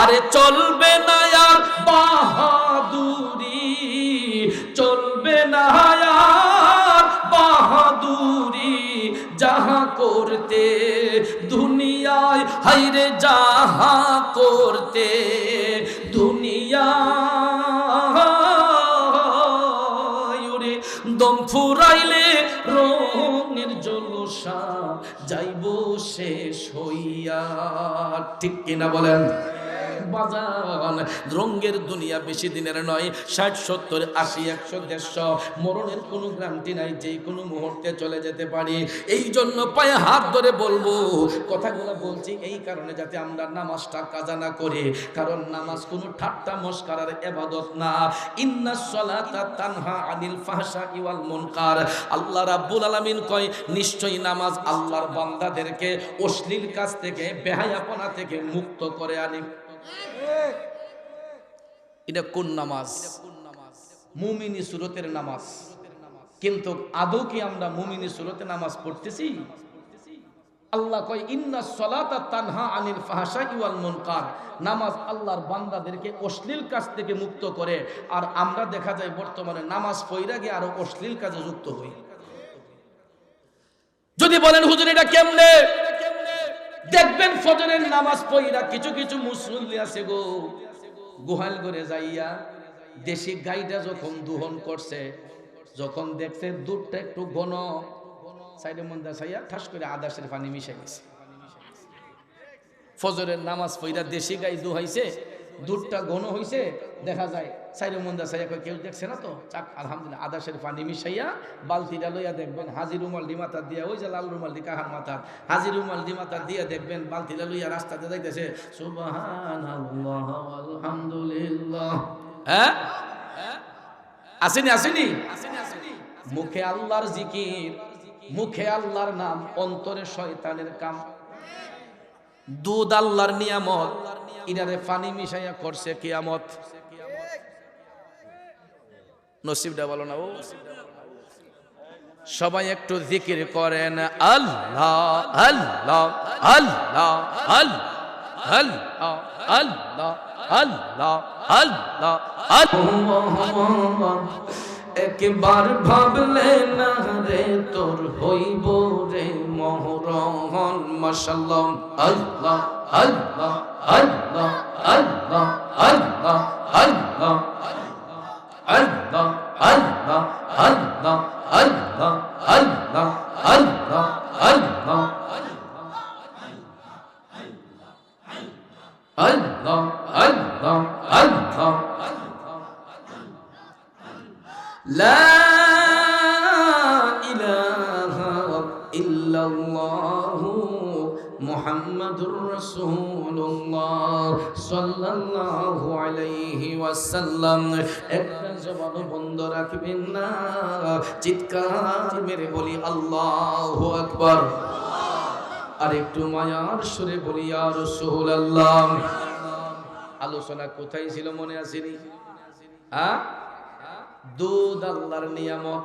আরে চলবে না আর বাহাদুরি, চলবে না আর বাহাদুরি, যাহা করতে দুনিয়ায়, হাইরে যাহা করতে দুনিয়ায়, ওরে দম ফুরাইলে রঙের জলসা যাইব শেষ হইয়া। ঠিক কিনা বলেন? বাজান, রঙের দুনিয়া বেশি দিনের নয়, 60, 70, 80, 100, 150, মরণের কোনো গ্যারান্টি নাই, যে কোনো মুহূর্তে চলে যেতে পারি। এই জন্য পায়ে হাত ধরে বলবো, কথাগুলো বলছি এই কারণে যাতে আমরা নামাজটা কাজা না করি, কারণ নামাজ কোনো ঠাট্টা মস্কারার ইবাদত না। ইন্নাস সালাতা তানহা আনিল ফাহশাই ওয়াল মুনকার, আল্লাহ রাব্বুল আলামিন কয়, নিশ্চয়ই নামাজ আল্লাহর বান্দাদেরকে অশ্লীল কাজ থেকে, বেহায়াপনা থেকে মুক্ত করে আনে। এটা কোন নামাজ? মুমিনী সূরতের নামাজ। কিন্তু আদৌ কি আমরা মুমিনী সূরতে নামাজ পড়তেছি? আল্লাহ কয়, ইন্নাস সালাতা তানহা আনিল ফাহশাই ওয়াল মুনকার, নামাজ আল্লাহর বান্দাদেরকে অশ্লীল কাজ থেকে মুক্ত করে। আর আমরা দেখা যায় বর্তমানে নামাজ পড়া গিয়ে আরো অশ্লীল কাজে যুক্ত হই। যদি বলেন হুজুর এটা কেমনে, দেখবেন ফজরের নামাজ পড়া কিছু কিছু মুসল্লি আছে গো, গোহাল করে যাইয়া দেশি গাইটা যখন দোহন করছে, যখন দেখছে দুধটা একটু ঘন, সাইডে মন্দা চাইয়া ঠাস করে আদাসের পানি মিশে গেছে। ফজরের নামাজ পড়া দেশি গাই দুহাইছে, দুধটা ঘন হইছে দেখা যায় সাইরে মন্দা সাইয়া কয় কেউ দেখছে না তো চাক আলহামদুলিল্লাহ আদাসের পানি মিশাইয়া বালতিটা লইয়া দেখবেন হাজি রুমাল ডি মাথা দিয়া ওই যে লাল রুমাল ডি কাহার মাথা হাজি রুমাল ডি মাথা দিয়া দেখবেন বালতিটা লইয়া রাস্তাতে যাইতেছে সুবহানাল্লাহ আলহামদুলিল্লাহ। হ্যাঁ আসেনি আসেনি মুখে আল্লাহর জিকির, মুখে আল্লাহর নাম, অন্তরে শয়তানের কাম। দুধ আল্লাহর নিয়ামত, ইনারে পানি মিশাইয়া করছে কিয়ামত। নসিবটা বলো না ও। সবাই একটু জিকির করেন আল্লাহ আল্লাহ আল্লাহ আল্লাহ আল্লাহ আল্লাহ আল্লাহ আল্লাহ। একবার ভাবলে না রে তোর হইব রে মহরণ। মাশাআল্লাহ আল্লাহ আল্লাহ আল্লাহ আল্লাহ আল্লাহ আল্লাহ আল্লাহ আল্লাহ আল্লাহ আল্লাহ আল্লাহ আল্লাহ আল্লাহ আল্লাহ আল্লাহ আল্লাহ লা ইলাহা ইল্লাল্লাহু মুহাম্মাদুর রাসূলুল্লাহ সাল্লাল্লাহু আলাইহি ওয়াসাল্লাম। একটা জবান বন্ধ রাখবেন না, চিৎকার মেরে বলি আল্লাহু আকবার। আর একটু মায়ার সুরে বলি ইয়া রাসূলুল্লাহ। আলোচনা কোথায় ছিল মনে আসেনি? হ্যাঁ, দুধ আল্লাহর নিয়ামত,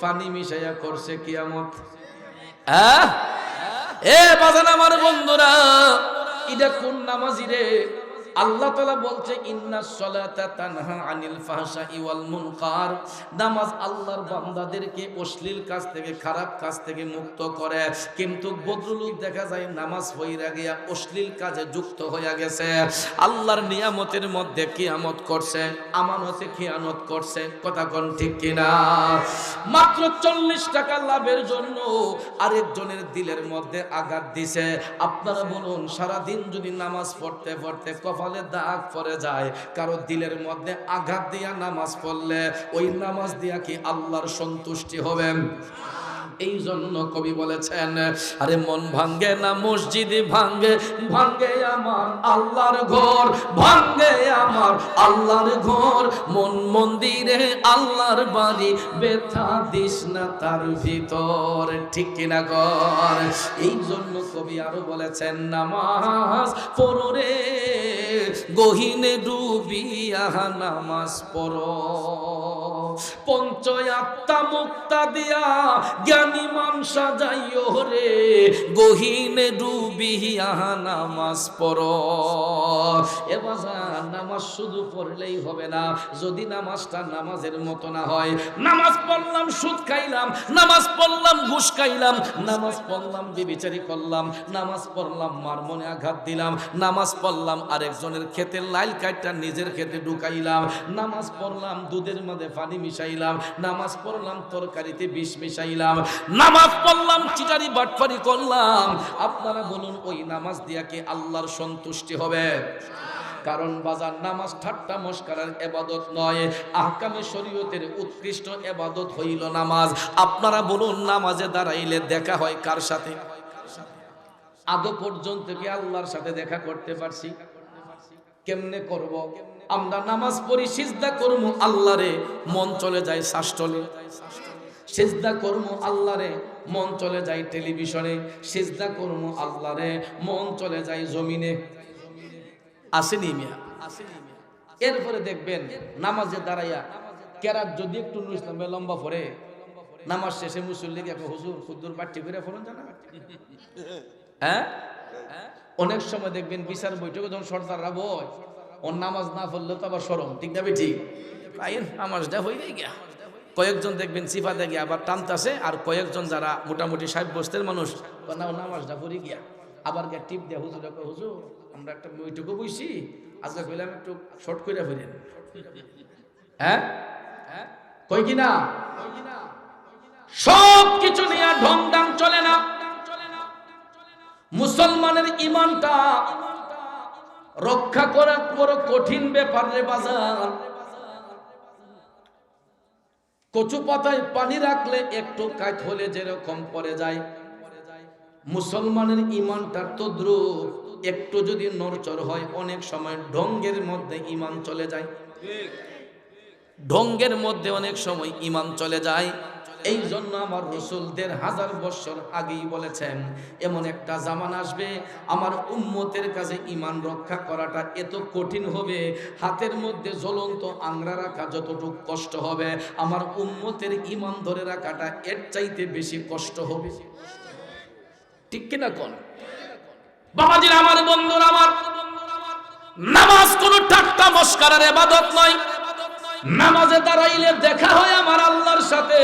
পানি মিশাইয়া করছে কিয়ামত। হ্যাঁ এ বাজান আমার বন্ধুরা, এটা কোন নামাজি রে? আল্লাহ তাআলা বলছে ইন্নাস সালাতা তানহা আনিল ফাহশাই ওয়াল মুনকার। নামাজ আল্লাহর বান্দাদেরকে অশ্লীল কাজ থেকে, খারাপ কাজ থেকে মুক্ত করে। কিন্তু বদরুল দেখা যায় নামাজ পড়া গিয়া অশ্লীল কাজে যুক্ত হয়ে গেছে। আল্লাহর নিয়ামতের মধ্যে কিয়ামত করছে, আমানতে খিয়ানত করছে। কথা কোন ঠিক কিনা? মাত্র 40 টাকা লাভের জন্য আরেকজনের দিলের মধ্যে আঘাত দিছে। আপনারা বলুন, সারা দিন যদি নামাজ পড়তে পড়তে কপালে দাগ পড়ে যায়, কারো দিলের মধ্যে আঘাত দিয়া নামাজ পড়লে ওই নামাজ দিয়া কি আল্লাহর সন্তুষ্টি হবে? এই জন্য কবি বলেছেন, আরে মন ভাঙ্গে না মসজিদ ভাঙ্গে, ভাঙ্গে আমার আল্লাহর ঘর, ভাঙ্গে আমার আল্লাহর ঘর। মন মন্দিরে আল্লাহর বাড়ি, ব্যথা দিস না তার ভিতর। ঠিক কিনা কর? এই জন্য কবি আরো বলেছেন, নামাজ পড়ো রে গহীনে ডুবিয়া নামাজ পড়ো, পঞ্চ আত্মা মুক্তা দিয়া জ্ঞানী মান সাজাইও রে গহীনে ডুবিয়া নামাজ পড়ো। এবার নামাজ শুধু পড়লেই হবে না, যদি নামাজটা নামাজের মতো না হয়। নামাজ পড়লাম সুদ খাইলাম, নামাজ পড়লাম ঘুষ খাইলাম, নামাজ পড়লাম বিবিচারি করলাম, নামাজ পড়লাম মার মনে আঘাত দিলাম, নামাজ পড়লাম আরেকজনের ক্ষেতের লাইল কাটটা নিজের ক্ষেতে ঢুকাইলাম, নামাজ পড়লাম দুধের মধ্যে পানি মিশাইলাম, নামাজ পড়লাম তরকারিতে বিষ মিশাইলাম, নামাজ পড়লাম চিটারি বাটপারি করলাম। আপনারা বলুন, ওই নামাজ দিয়া কি আল্লাহর সন্তুষ্টি হবে? কারণ বাজার নামাজ ঠাট্টা মস্কারার ইবাদত নয়, আহকামে শরীয়তের উৎকৃষ্ট ইবাদত হইল নামাজ। আপনারা বলুন, নামাজে দাঁড়াইলে দেখা হয় কার সাথে? আদৌ পর্যন্ত কি আল্লাহর সাথে দেখা করতে পারছি? কেমনে করব? আমরা নামাজ পড়ি, সিজদা করব আল্লাহরে, মন চলে যায় শাসটলে। সিজদা করব আল্লাহরে, মন চলে যায় টেলিভিশনে। সিজদা করব আল্লাহরে, মন চলে যায় জমিনে। আসেনি মিয়া? এরপরে দেখবেন নামাজে দাঁড়াইয়া কেরাত যদি একটু নুর ইসলামে লম্বা পড়ে, নামাজ শেষে মুসল্লি কে হুজুর খুদ্দুর পাঠ্যি করে ফোরন জানা। হ্যাঁ, অনেক সময় দেখবেন বিচার বৈঠকে যখন সর্দাররা বয়, ওর নামাজ না পড়লে তো আবার শরম। ঠিক না ঠিক? নামাজটা হয়ে গিয়া কয়েকজন দেখবেন সিফা দেখে আবার টানতাছে, আর কয়েকজন যারা মোটামুটি সাব্যস্তের মানুষ নামাজটা পড়ে গিয়া আবার গিয়া টিপ দেয়া হুজুর হুজুর আমরা একটা বৈঠকে বইছি, আজকে কইলাম একটু শর্ট করে ফিরেন। হ্যাঁ কই কিনা? সব কিছু নিয়ে ঢং ঢাং চলে না। মুসলমানের ইমানটা রক্ষা করা বড় কঠিন ব্যাপার রে বাজার। কচু পাতায় পানি রাখলে একটু কাঠ হলে যেরকম পড়ে যায়, মুসলমানের ইমানটার তদ্রূপ। একটু যদি নড়চড় হয় অনেক সময় ঢঙ্গের মধ্যে ইমান চলে যায়, ঢঙ্গের মধ্যে অনেক সময় ইমান চলে যায়। এই জন্য আমার রাসূল ১৫০০ বছর আগেই বলেছেন, এমন একটা জামান আসবে আমার উম্মতের কাছে ইমান রক্ষা করাটা এত কঠিন হবে, হাতের মধ্যে জ্বলন্ত আংরা রাখা যতটুকু কষ্ট হবে, আমার উম্মতের ইমান ধরে রাখাটা এর চাইতে বেশি কষ্ট হবে। ঠিক কিনা কোন বাবাজিরা, আমার বন্ধুরা, আমার নামাজ কোন ঠাট্টা মস্করার ইবাদত নয়। নামাজে দাঁড়াইলে দেখা হয় আমার আল্লাহর সাথে,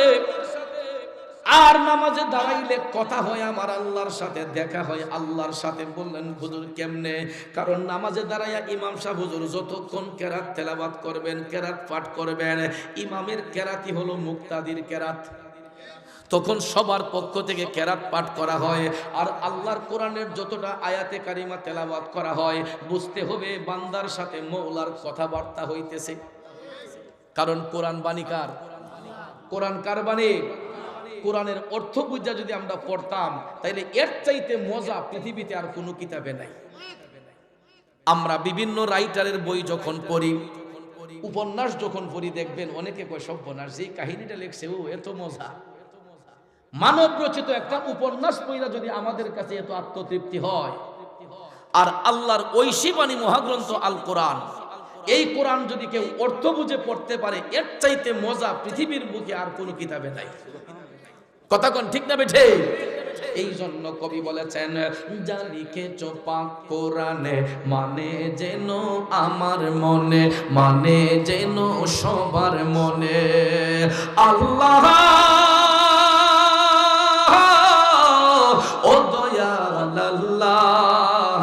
আর নামাজে দাঁড়াইলে কথা হয় আমার আল্লাহর সাথে, দেখা হয় আল্লাহর সাথে। বললেন হুজুর কেমনে? কারণ নামাজে দাঁড়াইয়া ইমাম সাহেব হুজুর যতক্ষণ কেরাত তেলাওয়াত করবেন, কেরাত পাঠ করবেন, ইমামের কেরাতই হলো মুক্তাদির কেরাত। তখন সবার পক্ষ থেকে কেরাত পাঠ করা হয়, আর আল্লাহর কোরআনের যতটা আয়াতে কারিমা তেলাওয়াত করা হয়, বুঝতে হবে বান্দার সাথে মওলার কথাবার্তা হইতেছে। কারণ কোরআন বাণী কার? কোরআন কার বাণী? কোরআনের অর্থ বুঝা যদি আমরা পড়তাম, তাইলে এর চাইতে মজা পৃথিবীতে আর কোনো কিতাবে নাই। আমরা বিভিন্ন রাইটারের বই যখন পড়ি, উপন্যাস যখন পড়ি, দেখবেন অনেকে কয় সর্বনাশ, যে কাহিনীটা লিখছে ও এত মজা। মানব রচিত একটা উপন্যাস পড়া যদি আমাদের কাছে এত আত্মতৃপ্তি হয়, আর আল্লাহর ঐশী বাণী মহাগ্রন্থ আল কোরআন, এই কোরআন যদি কেউ অর্থ বুঝে পড়তে পারে, এর চাইতে মজা পৃথিবীর বুকে আর কোনো কিতাবে নাই। কথা কোন ঠিক না বেঠে? এই জন্য কবি বলেছেন, জালিকে চোপাক কোরআনে মানে যেন আমার মনে, মানে যেন সবার মনে। আল্লাহ ও দয়াল আল্লাহ,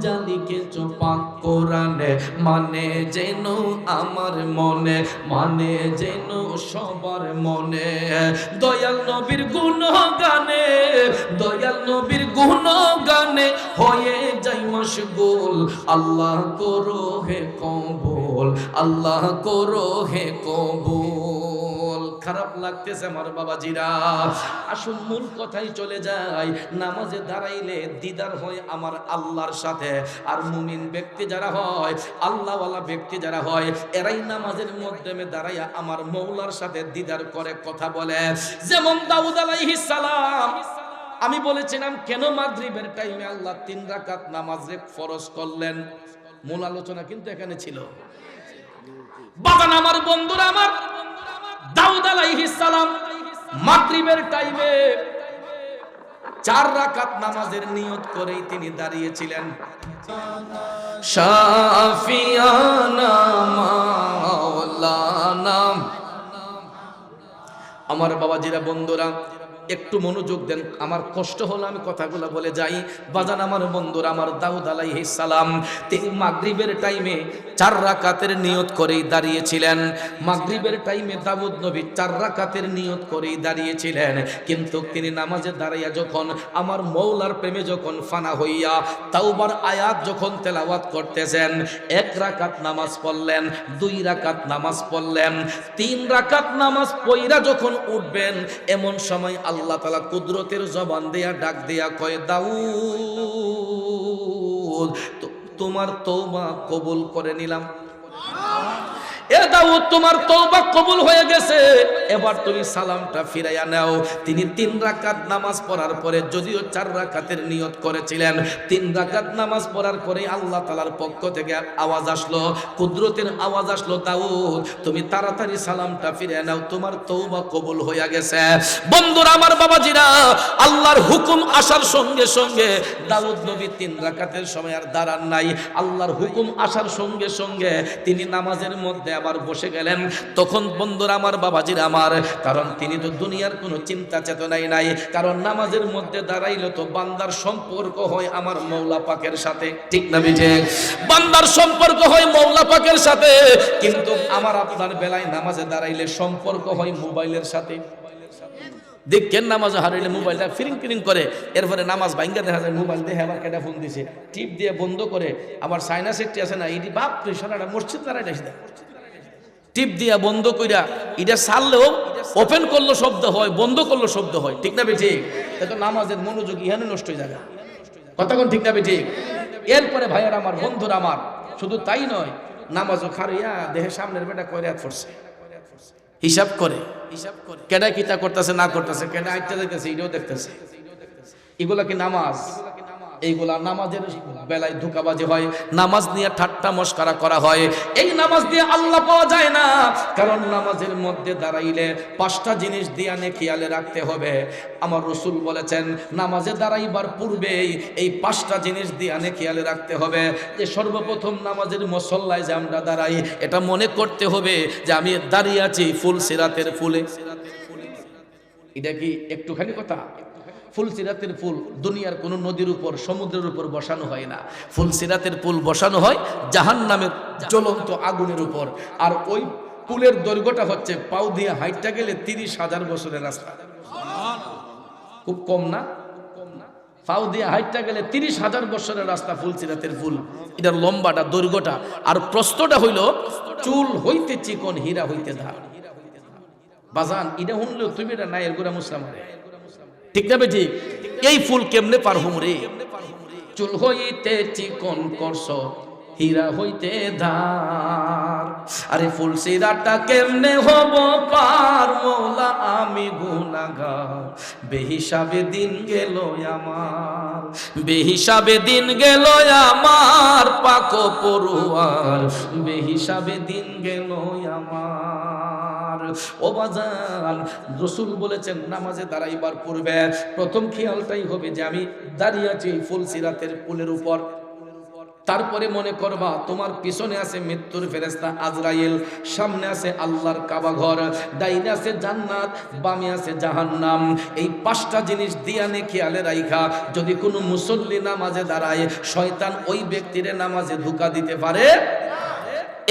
জালিকে চোপাক কোরআনে মানে যেন আমার মনে, মানে যেন সবার মনে। দয়াল নবীর গুণগানে, দয়াল নবীর গুণগানে হয়ে যাই মশগুল। আল্লাহ করো হে কবুল, আল্লাহ করো হে কবুল। খারাপ লাগতেছে আমার বাবাজিরা, আসল মূল কথাই চলে যায়। নামাজে দাঁড়াইলে দিদার হয় আমার আল্লাহর সাথে। আর মুমিন ব্যক্তি যারা হয়, আল্লাহওয়ালা ব্যক্তি যারা হয়, এরাই নামাজের মাধ্যমে দাঁড়াইয়া আমার মওলার সাথে দিদার করে, কথা বলে। যেমন দাউদ আলাইহিস সালাম, আমি বলেছিলাম কেন মাগরিবের টাইমে আল্লাহ 3 রাকাত নামাজে ফরজ করলেন। মূল আলোচনা কিন্তু এখানে ছিল। বাবা আমার বন্ধুরা, আমার দাউদ আলাইহিস সালাম মাগরিবের টাইমে 4 রাকাত নামাজের নিয়ত করেই তিনি দাঁড়িয়েছিলেন। শাফিয়ানা মাওলানা, আমার বাবাজিরা বন্ধুরা একটু মনোযোগ দেন, আমার কষ্ট হলো আমি কথাগুলো বলে যাই। বাজান আমার বন্ধুরা, আমার দাউদ আলাইহিস সালাম তিনি মাগরিবের টাইমে 4 রাকাতের নিয়ত করেই দাঁড়িয়েছিলেন। মাগরিবের টাইমে দাউদ নবী 4 রাকাতের নিয়ত করেই দাঁড়িয়েছিলেন, কিন্তু তিনি নামাজে দাঁড়াইয়া যখন আমার মওলার প্রেমে যখন ফানা হইয়া তাওবার আয়াত যখন তেলাওয়াত করতেছেন, 1 রাকাত নামাজ পড়লেন, 2 রাকাত নামাজ পড়লেন, 3 রাকাত নামাজ পড়া যখন উঠবেন, এমন সময় আল্লাহ তাআলা কুদরতের জবান দিয়া ডাক দিয়া কয়, দাউদ তোমার তওবা কবুল করে নিলাম। এ দাউদ তোমার তওবা কবুল হয়ে গেছে, এবার তুমি সালামটা ফিরাইয়া নাও। তিনি 3 রাকাত নামাজ পড়ার পরে, যদিও 4 রাকাতের নিয়ত করেছিলেন, 3 রাকাত নামাজ পড়ার পরে আল্লাহ তাআলার পক্ষ থেকে আওয়াজ আসলো, কুদরতের আওয়াজ আসলো, দাউদ তুমি তাড়াতাড়ি সালামটা ফিরিয়ে নাও, তোমার তওবা কবুল হয়ে গেছে। বন্ধুরা আমার বাবাজিরা, আল্লাহর হুকুম আসার সঙ্গে সঙ্গে দাউদ নবী 3 রাকাতের সময় আর দাঁড়ান নাই। আল্লাহর হুকুম আসার সঙ্গে সঙ্গে তিনি নামাজের মধ্যে আবার বসে গেলেন। তখন বন্ধুরা আমার বাবাজিরা আমার, কারণ তিনি তো দুনিয়ার কোনো চিন্তা চেতনাই নাই, কারণ নামাজের মধ্যে দাঁড়াইলে তো বান্দার সম্পর্ক হয় আমার মওলা পাকের সাথে, ঠিক না বিজে? বান্দার সম্পর্ক হয় মওলা পাকের সাথে, কিন্তু আমার আপনার বেলায় নামাজে দাঁড়াইলে সম্পর্ক হয় মোবাইলের সাথে। দেখেন নামাজ হারাইলে মোবাইলটা ফিরিং ফিরিং করে, এরপরে নামাজ ভাঙ্গা দেখা যায় মোবাইল দিয়ে আবার কেটা ফোন দিছে, টিপ দিয়ে বন্ধ করে আবার সাইনাস একটি আছে না, এটি বাপরে সারাটা মসজিদ দাঁড়ায় দেয়, টিপ দিয়া বন্ধ কইরা এটা ছাড়লেও ওপেন করলো শব্দ হয়, বন্ধ করলো শব্দ হয়, ঠিক না ঠিক? তো নামাজের মনোযোগ ইহানে নষ্ট হয়ে যাবে, কথা কোন ঠিক না ঠিক? এরপরে ভাইয়ার আমার, বন্ধুরা আমার, শুধু তাই নয়, নামাজও খারিয়া দেহের সামনের বেটা কয়রা পড়ছে, হিসাব করে কেডা কিতা করতেছে না করতেছে, কেডা আইতে যাইতেছে এটাও দেখতেছে। এগুলা কি নামাজ? এইগুলা নামাজের বেলায় ধোঁকাবাজি হয়, নামাজ নিয়ে ঠাট্টা মস্করা করা হয়। এই নামাজ দিয়ে আল্লাহ পাওয়া যায় না, কারণ নামাজের মধ্যে দাঁড়াইলে 5টা জিনিস দিয়া খেয়ালে রাখতে হবে। আমার রাসূল বলেছেন নামাজে দাঁড়াইবার পূর্বেই এই 5টা জিনিস দিয়া খেয়ালে রাখতে হবে। যে সর্বপ্রথম নামাজের মুসল্লায় যে আমরা দাঁড়াই, এটা মনে করতে হবে যে আমি দাঁড়িয়ে আছি ফুল সিরাতের ফুলে। এটা কি একটুখানি কথা? ফুল সিরাতের ফুল দুনিয়ার কোন নদীর উপর, সমুদ্রের উপর বসানো হয় না। ফুল সিরাতের ফুল বসানো হয় জাহান্নামের জ্বলন্ত আগুনের উপর। আর ওই পুলের দৈর্ঘ্যটা হচ্ছে পাও দিয়ে হাইটটা গেলে 30,000 বছরের রাস্তা। খুব কম না? পাও দিয়ে হাইটটা গেলে 30,000 বছরের রাস্তা ফুল সিরাতের ফুল। এটার লম্বাটা, দৈর্ঘ্যটা। আর প্রস্থটা হইল চুল হইতে চিকন, হীরা হইতে ধার। বাজান এটা শুনলেও তুমি এটা নাই, এর গোড়া মুসলাম, ঠিক না বেটি? এই ফুল কেমনে পার হুম রে? চুল হইতে চিকন করছ, হীরা হইতে ধার। আরে ফুল সিরাটা কেমনে হব পার, মওলা আমি গুনাহগার। বেহিসাবে দিন গেল আমার, বেহিসাবে দিন গেল আমার, পাক পড়ুয়ার বেহিসাবে দিন গেল আমার। ও বাজান, রাসূল বলেছেন নামাজে দাঁড়াইবার পূর্বে প্রথম খেয়ালটাই হবে যে আমি দাঁড়িয়ে আছি ফুল সিরাতের পুলের উপর। তারপরে মনে করবা তোমার পিছনে আছে মৃত্যুর ফেরেশতা আজরাইল, সামনে আছে আল্লাহর কাবা ঘর, ডাইনে আছে জান্নাত, বামে আছে জাহান্নাম। এই 5টা জিনিস দিয়া খেয়ালে রাইখা যদি কোনো মুসল্লি নামাজে দাঁড়ায়, শয়তান ওই ব্যক্তিরে নামাজে ধোঁকা দিতে পারে।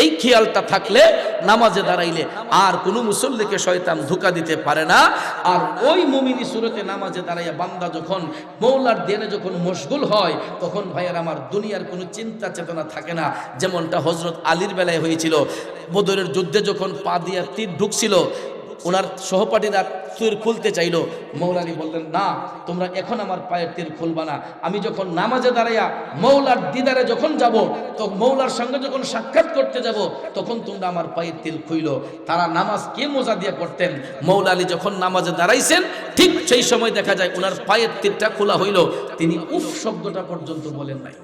এই খেয়ালটা থাকলে নামাজে দাঁড়াইলে আর কোনো মুসল্লিকে শয়তান ধোঁকা দিতে পারে না। আর ওই মুমিনী সুরতে নামাজে দাঁড়াইয়া বান্দা যখন মওলার দিনে যখন মশগুল হয়, তখন ভাইয়ার আমার দুনিয়ার কোনো চিন্তা চেতনা থাকে না। যেমনটা হযরত আলীর বেলায় হয়েছিল। বদরের যুদ্ধে যখন পা দিয়া তীর ঢুকছিল, ওনার সহপাঠীরা তীর খুলতে চাইল, মওলা আলী বললেন না, তোমরা এখন আমার পায়ের তীর খুলবা না। আমি যখন নামাজে দাঁড়াইয়া মওলার দিদারে যখন যাব, তো মওলার সঙ্গে যখন সাক্ষাৎ করতে যাব, তখন তোমরা আমার পায়ের তীর খুইলো। তারা নামাজ কে মজা দিয়ে পড়তেন। মওলা আলী যখন নামাজে দাঁড়াইছেন, ঠিক সেই সময় দেখা যায় ওনার পায়ের তীরটা খোলা হইল। তিনি উফ শব্দটা পর্যন্ত বলেন নাই।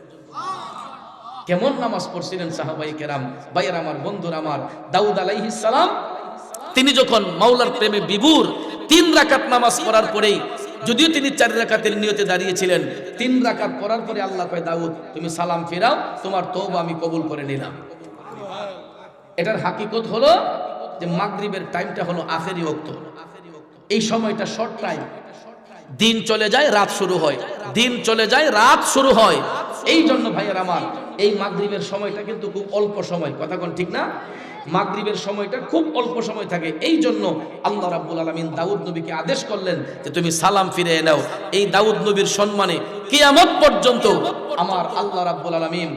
কেমন নামাজ পড়ছিলেন সাহাবায়ে কেরাম। ভাইয়ের আমার, বন্ধুরা আমার, দাউদ আলাইহিস সালাম তিনি যখন মাওলার প্রেমে বিভোর 3 রাকাত নামাজ পড়ার পরেই, যদিও তিনি 4 রাকাতের নিয়তে দাঁড়িয়েছিলেন, 3 রাকাত পড়ার পরে আল্লাহ কয় দাউদ তুমি সালাম ফিরাও, তোমার তওবা আমি কবুল করে নিলাম। এটার হাকিকত হলো যে মাগরিবের টাইমটা হলো আখেরি ওয়াক্ত। এই সময়টা শর্ট টাইম। দিন চলে যায়, রাত শুরু হয়, দিন চলে যায়, রাত শুরু হয়। এই জন্য ভাইয়ের আমার, এই মাগরিবের সময়টা কিন্তু খুব অল্প সময়, কথা কোন ঠিক না? মাগরিবের সময়টা খুব অল্প সময় থাকে। এই জন্য আল্লাহ রাব্বুল আলামিন দাউদ নবীকে আদেশ করলেন যে তুমি সালাম ফিরে নাও। এই দাউদ নবীর সম্মানে কিয়ামত পর্যন্ত আমার আল্লাহ রাব্বুল আলামিন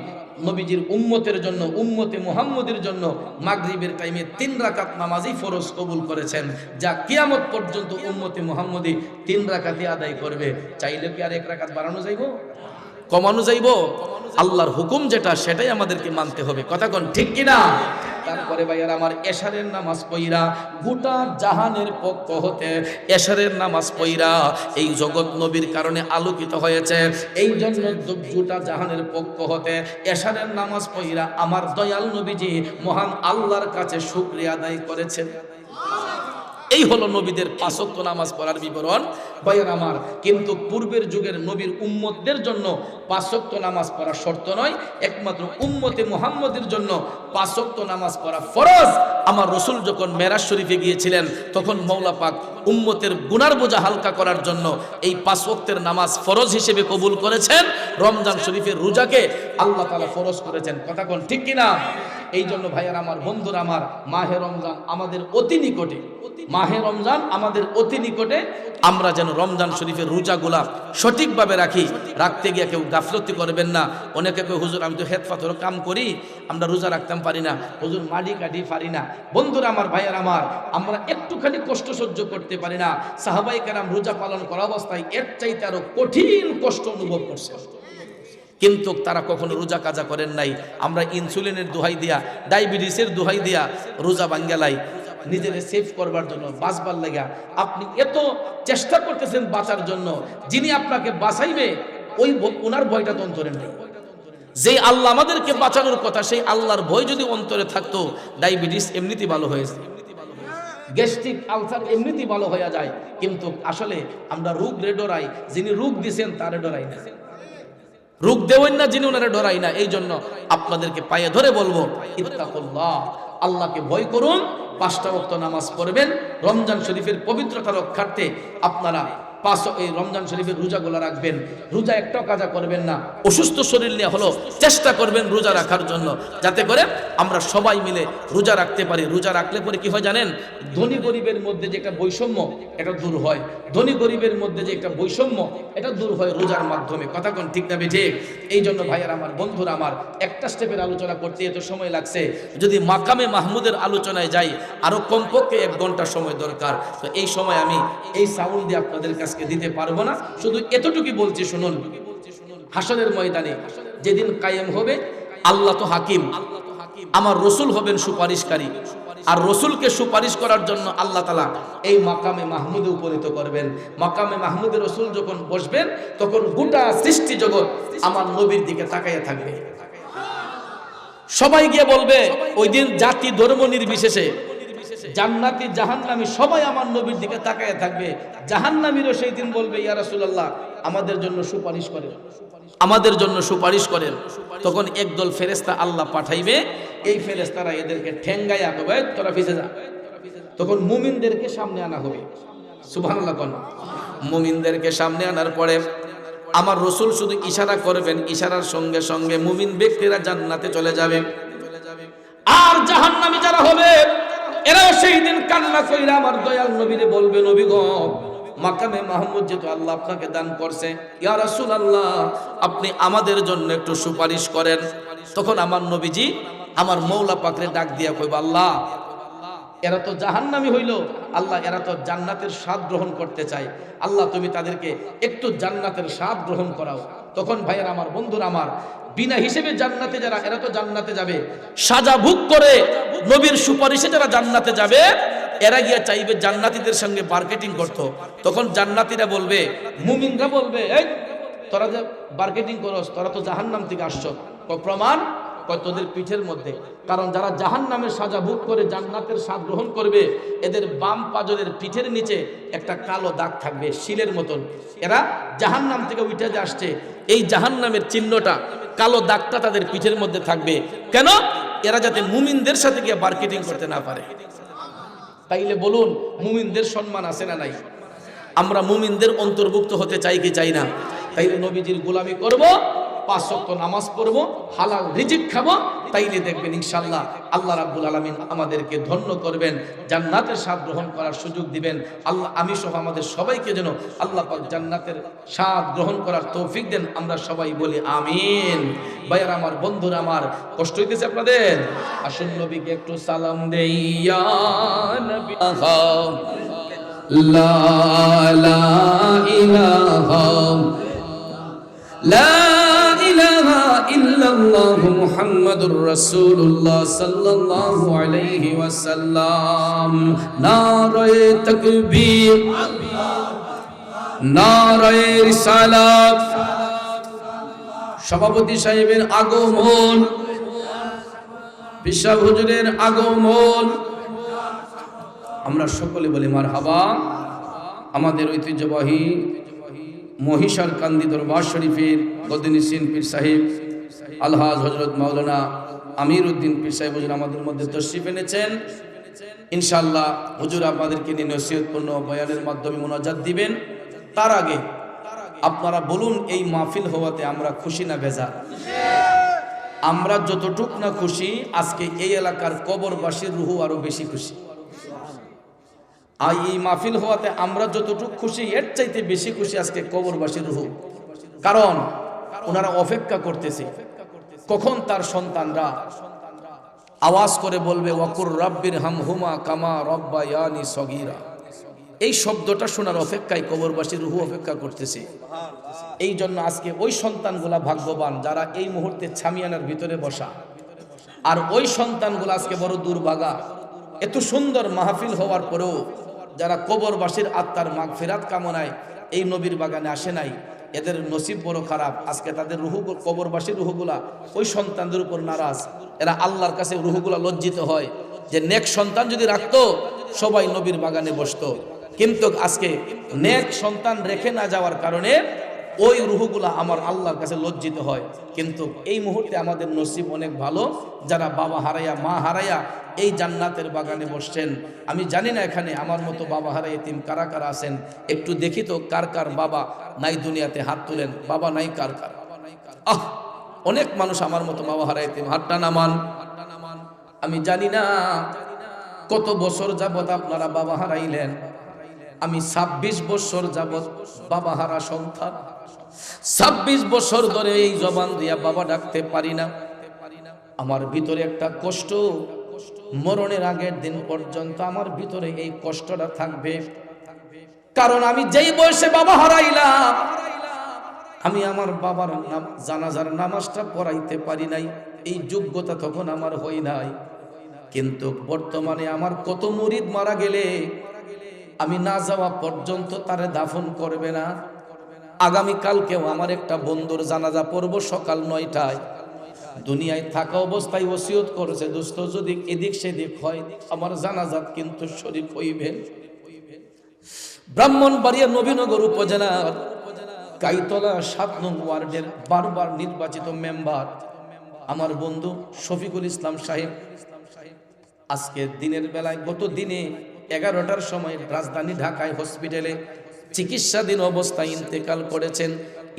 নবীজির উম্মতের জন্য, উম্মতে মুহাম্মদের জন্য মাগরিবের টাইমে 3 রাকাত নামাজই ফরজ কবুল করেছেন, যা কিয়ামত পর্যন্ত উম্মতে মুহাম্মদি 3 রাকাতই আদায় করবে। চাইলে কি আর 1 রাকাত বাড়ানো যাইব, কমানো যাইব? আল্লাহর হুকুম যেটা, সেটাই আমাদেরকে মানতে হবে, কথা কোন ঠিক কিনা? তারপরে ভাইয়ার আমার, এশারের নামাজ পইরা গোটা জাহানের পক্ষ হতে এশারের নামাজ পইরা এই জগৎ নবীর কারণে আলোকিত হয়েছে। এই জন্য গোটা জাহানের পক্ষ হতে এশারের নামাজ পইরা আমার দয়াল নবীজি মহান আল্লাহর কাছে শুকরিয়া আদায় করেছেন। এই হলো নবীদের 5 ওয়াক্ত নামাজ পড়ার বিবরণ। ভাইয়ের আমার, কিন্তু পূর্বের যুগের নবীর উম্মতদের জন্য 5 ওয়াক্ত নামাজ পড়া শর্ত নয়, একমাত্র উম্মতে মুহাম্মদের জন্য 5 ওয়াক্ত নামাজ পড়া ফরজ। আমার রাসূল যখন মেরাজ শরীফে গিয়েছিলেন, তখন মওলা পাক উম্মতের গুনার বোঝা হালকা করার জন্য এই 5 ওয়াক্তের নামাজ ফরজ হিসেবে কবুল করেছেন। রমজান শরীফের রোজাকে আল্লাহ তাআলা ফরজ করেছেন, কথা কোন ঠিক কিনা? এই জন্য ভাইয়ার আমার, বন্ধুরা আমার, মাহে রমজান আমাদের অতি নিকটে, মাহে রমজান আমাদের অতি নিকটে। আমরা যেন রমজান শরীফের রোজাগুলা সঠিকভাবে রাখি। রাখতে গিয়ে কেউ গাফলতি করবেন না। অনেকে কেউ হুজুর আমি তো হেদ ফাতর কাম করি, আমরা রোজা রাখতাম পারি না, হুজুর মাটি কাটি পারি না। বন্ধুরা আমার, ভাইয়ার আমার, আমরা একটুখানি কষ্ট সহ্য করতে পারি না। সাহাবায়ে কেরাম রোজা পালন করা অবস্থায় এর চাইতে আরো কঠিন কষ্ট অনুভব করছে, কিন্তু তারা কখনো রোজা কাজা করেন নাই। আমরা ইনসুলিনের দোহাই দিয়া, ডায়াবেটিসের দোহাই দিয়া রোজা ভাঙ্গালাই নিজেকে সেভ করবার জন্য, বাঁচবার লাগা। আপনি এত চেষ্টা করতেছেন বাঁচার জন্য, যিনি আপনাকে বাঁচাইবে ওই ওনার ভয়টা তো অন্তরে নেই। যে আল্লাহ আমাদেরকে বাঁচানোর কথা, সেই আল্লাহর ভয় যদি অন্তরে থাকতো, ডায়াবেটিস এমনিতেই ভালো হয়েছে, গ্যাস্ট্রিক আলসার এমনিতেই ভালো হয়ে যায়। কিন্তু আসলে আমরা রোগ রে ডরাই, যিনি রোগ দিয়েছেন তারে ডরাই না, রোগ দেবেন না যিনি, ওনারা ডরাই না। এই জন্য আপনাদেরকে পায়ে ধরে বলবো, ইত্তাকুল্লাহ, আল্লাহকে ভয় করুন, 5টা ওয়াক্ত নামাজ পড়বেন। রমজান শরীফের পবিত্রতা রক্ষার্থে আপনারা এই রমজান শরীফের রোজাগুলো রাখবেন। রোজা একটাও কাজা করবেন না। অসুস্থ শরীর নিয়ে হলো চেষ্টা করবেন রোজা রাখার জন্য, যাতে করে আমরা সবাই মিলে রোজা রাখতে পারি। রোজা রাখলে পরে কি হয় জানেন? ধনী গরিবের মধ্যে যে একটা বৈষম্য, এটা দূর হয়। ধনী গরিবের মধ্যে যে একটা বৈষম্য, এটা দূর হয় রোজার মাধ্যমে। কথা কোন ঠিক না বেঠিক? এই জন্য ভাইয়ার আমার, বন্ধুরা আমার, একটা স্টেপের আলোচনা করতে এত সময় লাগছে। যদি মাকামে মাহমুদের আলোচনায় যাই, আরো কমপক্ষে 1 ঘন্টা সময় দরকার। তো এই সময় আমি এই সাউন্ড দিয়ে আপনাদের কাছে দিতে পারবো না। শুধু এতটুকু বলছি, শুনুন, হাসরের ময়দানে যেদিন কায়েম হবে, আল্লাহ তো হাকিম, আমার রসুল হবেন সুপারিশকারী, আর রসুলকে সুপারিশ করার জন্য আল্লাহ তাআলা এই মাকামে মাহমুদে উপনীত করবেন। মাকামে মাহমুদে রসুল যখন বসবেন, তখন গোটা সৃষ্টি জগৎ আমার নবীর দিকে তাকাইয়া থাকবে। সবাই গিয়ে বলবে, ওই দিন জাতি ধর্ম নির্বিশেষে জান্নাতি জাহান্নামী সবাই আমার নবীর দিকে তাকায় থাকবে। জাহান্নামীরও সেই দিন বলবে, ইয়া রাসূলুল্লাহ, আমাদের জন্য সুপারিশ করেন, আমাদের জন্য সুপারিশ করেন। তখন একদল ফেরেশতা আল্লাহ পাঠাইবে, এই ফেরেশতারা এদেরকে ঠেঙ্গাইয়া কবে, তোরা ফিসে যা। তখন মুমিনদেরকে সামনে আনা হবে। সুবহানাল্লাহ কোন? মুমিনদেরকে সামনে আনার পরে আমার রসুল শুধু ইশারা করবেন, ইশারার সঙ্গে সঙ্গে মুমিন ব্যক্তিরা জান্নাতে চলে যাবে। আর জাহান্নামী যারা হবে, এরাও সেই দিন কান্না কইরা আমার দয়াল নবীরে বলবে, নবী গো, মাকামে মাহমুদ যেহেতু আল্লাহ আপনাকে দান করছে, ইয়া রাসূলুল্লাহ, আপনি আমাদের জন্য একটু সুপারিশ করেন। তখন আমার নবীজি আমার মৌলা পাকরে ডাক দিয়া কইবা, আল্লাহ, এরা তো জাহান্নামী হইল, আল্লাহ এরা তো জান্নাতের স্বাদ গ্রহণ করতে চায়, আল্লাহ তুমি তাদেরকে একটু জান্নাতের স্বাদ গ্রহণ করাও। তখন ভাইয়ের আমার, বন্ধুরা আমার, বিনা হিসেবে জান্নাতে যারা, এরা তো জান্নাতে যাবে, সাজা ভোগ করে নবীর সুপারিশে যারা জান্নাতে যাবে, এরা গিয়া চাইবে জান্নাতীদের সঙ্গে মার্কেটিং করতো। তখন জান্নাতীরা বলবে, মুমিনরা বলবে, এই তোরা যে মার্কেটিং করস, তোরা তো জাহান্নাম থেকে আসছ, প্রমাণ তোদের পিঠের মধ্যে। কারণ যারা জাহান্নামের সাজা ভোগ করে জান্নাতের স্বাদ গ্রহণ করবে, এদের বাম পাজরের পিঠের নিচে একটা কালো দাগ থাকবে, শিলের মতন। এরা জাহান্নাম থেকে উঠে যে আসছে, এই জাহান্নামের চিহ্নটা, কালো দাগটা তাদের পিঠের মধ্যে থাকবে। কেন? এরা যাতে মুমিনদের সাথে গিয়ে মার্কেটিং করতে না পারে। তাইলে বলুন, মুমিনদের সম্মান আছে না নাই? আমরা মুমিনদের অন্তর্ভুক্ত হতে চাই কি চাই না? তাইলে নবীজির গোলামি করব, 5 ওয়াক্ত নামাজ পড়ব, হালাল রিজিক খাবো, তাইলে দেখবেন ইনশাআল্লাহ আল্লাহ রাব্বুল আলামিন আমাদেরকে ধন্য করবেন, জান্নাতের স্বাদ গ্রহণ করার সুযোগ দিবেন। আল্লাহ আমি সহ আমাদের সবাইকে যেন আল্লাহ পাক জান্নাতের স্বাদ গ্রহণ করার তৌফিক দেন। আমরা সবাই বলি আমিন। ভাইয়ার আমার, বন্ধুরা আমার, কষ্ট হইতেছে আপনাদের? আসুন নবীকে একটু সালাম দেই। ইয়া নবী লা ইলাহা লা ইলাহা ইল্লাল্লাহু মুহাম্মাদুর রাসূলুল্লাহ সাল্লাল্লাহু আলাইহি ওয়াসাল্লাম। নারায়ে তাকবীর, নারায়ে রিসালাত। সভাপতি সাহেবের আগমন, বিশাল হুজুরের আগমন, আমরা সকলে বলি মারহাবা। আমাদের ঐতিহ্যবাহী মহিষার কান্দি দরবার শরীফের গদিনিসিন পীর সাহেব আলহাজ হযরত মাওলানা আমির উদ্দিন পীর সাহেব হুজুর আমাদের মধ্যে তশরিফ এনেছেন। ইনশাআল্লাহ হুজুর আপনাদেরকে নিয়ে নসিহতপূর্ণ বয়ানের মাধ্যমে মুনাজাত দিবেন। তার আগে আপনারা বলুন, এই মাহফিল হওয়াতে আমরা খুশি না বেজার? আমরা যতটুক না খুশি, আজকে এই এলাকার কবরবাসীর রুহু আরো বেশি খুশি। আর এই মাহফিল হওয়াতে আমরা যতটুক খুশি, এর চাইতে বেশি খুশি আজকে কবরবাসীর রুহু। কারণ ওনারা অপেক্ষা করতেছে কখন তার সন্তানরা আওয়াজ করে বলবে ওয়াকুর রাব্বির হামহুমা কামা রব্বায়ানি সগীরা। এই শব্দটা শোনার অপেক্ষায় কবরবাসীর রুহু অপেক্ষা করতেছে। এই জন্য আজকে ওই সন্তানগুলা ভাগ্যবান যারা এই মুহূর্তে ছামিয়ানার ভিতরে বসা, আর ওই সন্তানগুলা আজকে বড় দুর্ভাগা। এত সুন্দর মাহফিল হওয়ার পরেও যারা কবরবাসীর আত্মার মাগফিরাত কামনায় এই নবীর বাগানে আসে নাই, এদের নসিব বড় খারাপ। আজকে তাদের রুহু, কবরবাসীর রুহুগুলা ওই সন্তানদের উপর নারাজ। এরা আল্লাহর কাছে রুহুগুলা লজ্জিত হয় যে নেক সন্তান যদি রাখতো সবাই নবীর বাগানে বসতো, কিন্তু আজকে নেক সন্তান রেখে না যাওয়ার কারণে ওই রুহুগুলা আমার আল্লাহর কাছে লজ্জিত হয়। কিন্তু এই মুহূর্তে আমাদের নসিব অনেক ভালো, যারা বাবা হারাইয়া মা হারাইয়া এই জান্নাতের বাগানে বসছেন। আমি জানি না এখানে আমার মতো বাবা হারাই এতিম কারা কারা আছেন, একটু দেখি তো কার কার বাবা নাই দুনিয়াতে, হাত তুলেন। বাবা নাই কার কার? অনেক মানুষ আমার মতো বাবা হারাই এতিম, হাতটা নামান। আমি জানি না কত বছর যাবত আপনারা বাবা হারাইলেন। আমি 26 বছর যাবত বাবা হারা সন্তান। 26 বছর ধরে এই জবান দিয়া বাবা ডাকতে পারি না। আমার ভিতরে একটা কষ্ট, মরণের আগের দিন পর্যন্ত আমার ভিতরে এই কষ্টটা থাকবে। কারণ আমি যেই বয়সে বাবা হারাইলাম, আমি আমার বাবার নাম জানাজার নামাজটা পড়াইতে পারি নাই। এই যোগ্যতা তখন আমার হই নাই। কিন্তু বর্তমানে আমার কত মুরিদ মারা গেলে আমি না যাওয়া পর্যন্ত তারে দাফন করবে না। আগামীকালকেও আমার একটা বন্ধুর জানাজা পড়ব সকাল 9টায়। দুনিয়ায় থাকা অবস্থায় ওসিয়ত করেছে, দোস্ত যদি এদিক সেদিক হয় আমার জানাজাত কিন্তু শরীক হইবেন। ব্রাহ্মণবাড়িয়া নবীনগর উপজেলার কাইতলা 7 নং ওয়ার্ডের বারবার নির্বাচিত মেম্বার আমার বন্ধু শফিকুল ইসলাম সাহেব আজকে দিনের বেলায়, গত দিনে 11টার সময় রাজধানী ঢাকায় হসপিটালে চিকিৎসাধীন অবস্থায় ইন্তেকাল করেছেন।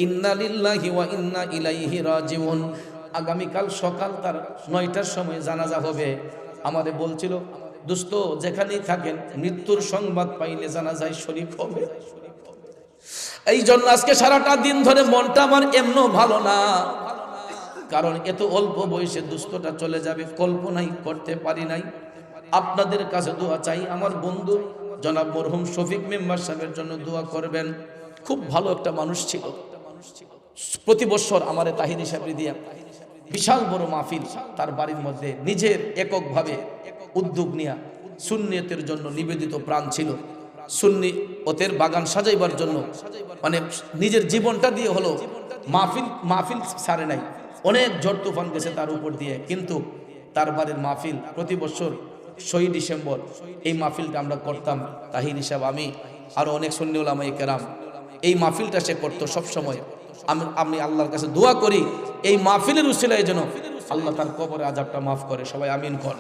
ইন্না লিল্লাহি ওয়া ইন্না ইলাইহি রাজিউন। আগামীকাল সকাল তার 9টার সময় জানাজা হবে। আমারে বলছিল, দোস্ত যেখানেই থাকেন মৃত্যুর সংবাদ পাইলে জানাজায় শরীক হবে। এই জন্য আজকে সারাটা দিন ধরে মনটা আমার এমনও ভালো না, কারণ এত অল্প বয়সে দুস্থটা চলে যাবে কল্পনাই করতে পারি নাই। আপনাদের কাছে দোয়া চাই। আমার বন্ধু জনাব মরহুম শফিক মেম্বার সাহেবের জন্য দোয়া করবেন। খুব ভালো একটা মানুষ ছিল। প্রতি বছর আমার তাহির হিসাবে দিয়া বিশাল বড় মাহফিল তার বাড়ির মধ্যে নিজের এককভাবে উদ্যোগ নিয়ে সুন্নিয়তের জন্য নিবেদিত প্রাণ ছিল। সুন্নিয়তের বাগান সাজাইবার জন্য মানে নিজের জীবনটা দিয়ে হলো মাহফিল ছাড়ে নাই। অনেক ঝড় তুফান গেছে তার উপর দিয়ে, কিন্তু তার বাড়ির মাহফিল প্রতি বছর 6 ডিসেম্বর এই মাহফিলটা আমরা করতাম। তাহির হিসাব আমি আরো অনেক সুন্নি উলামায়ে কেরাম এই মাহফিলটা সে করতো সবসময়। আমি আল্লাহর কাছে দোয়া করি এই মাহফিলের উসিলায় যেন আল্লাহ তার কবরের আযাবটা মাফ করে। সবাই আমিন কর।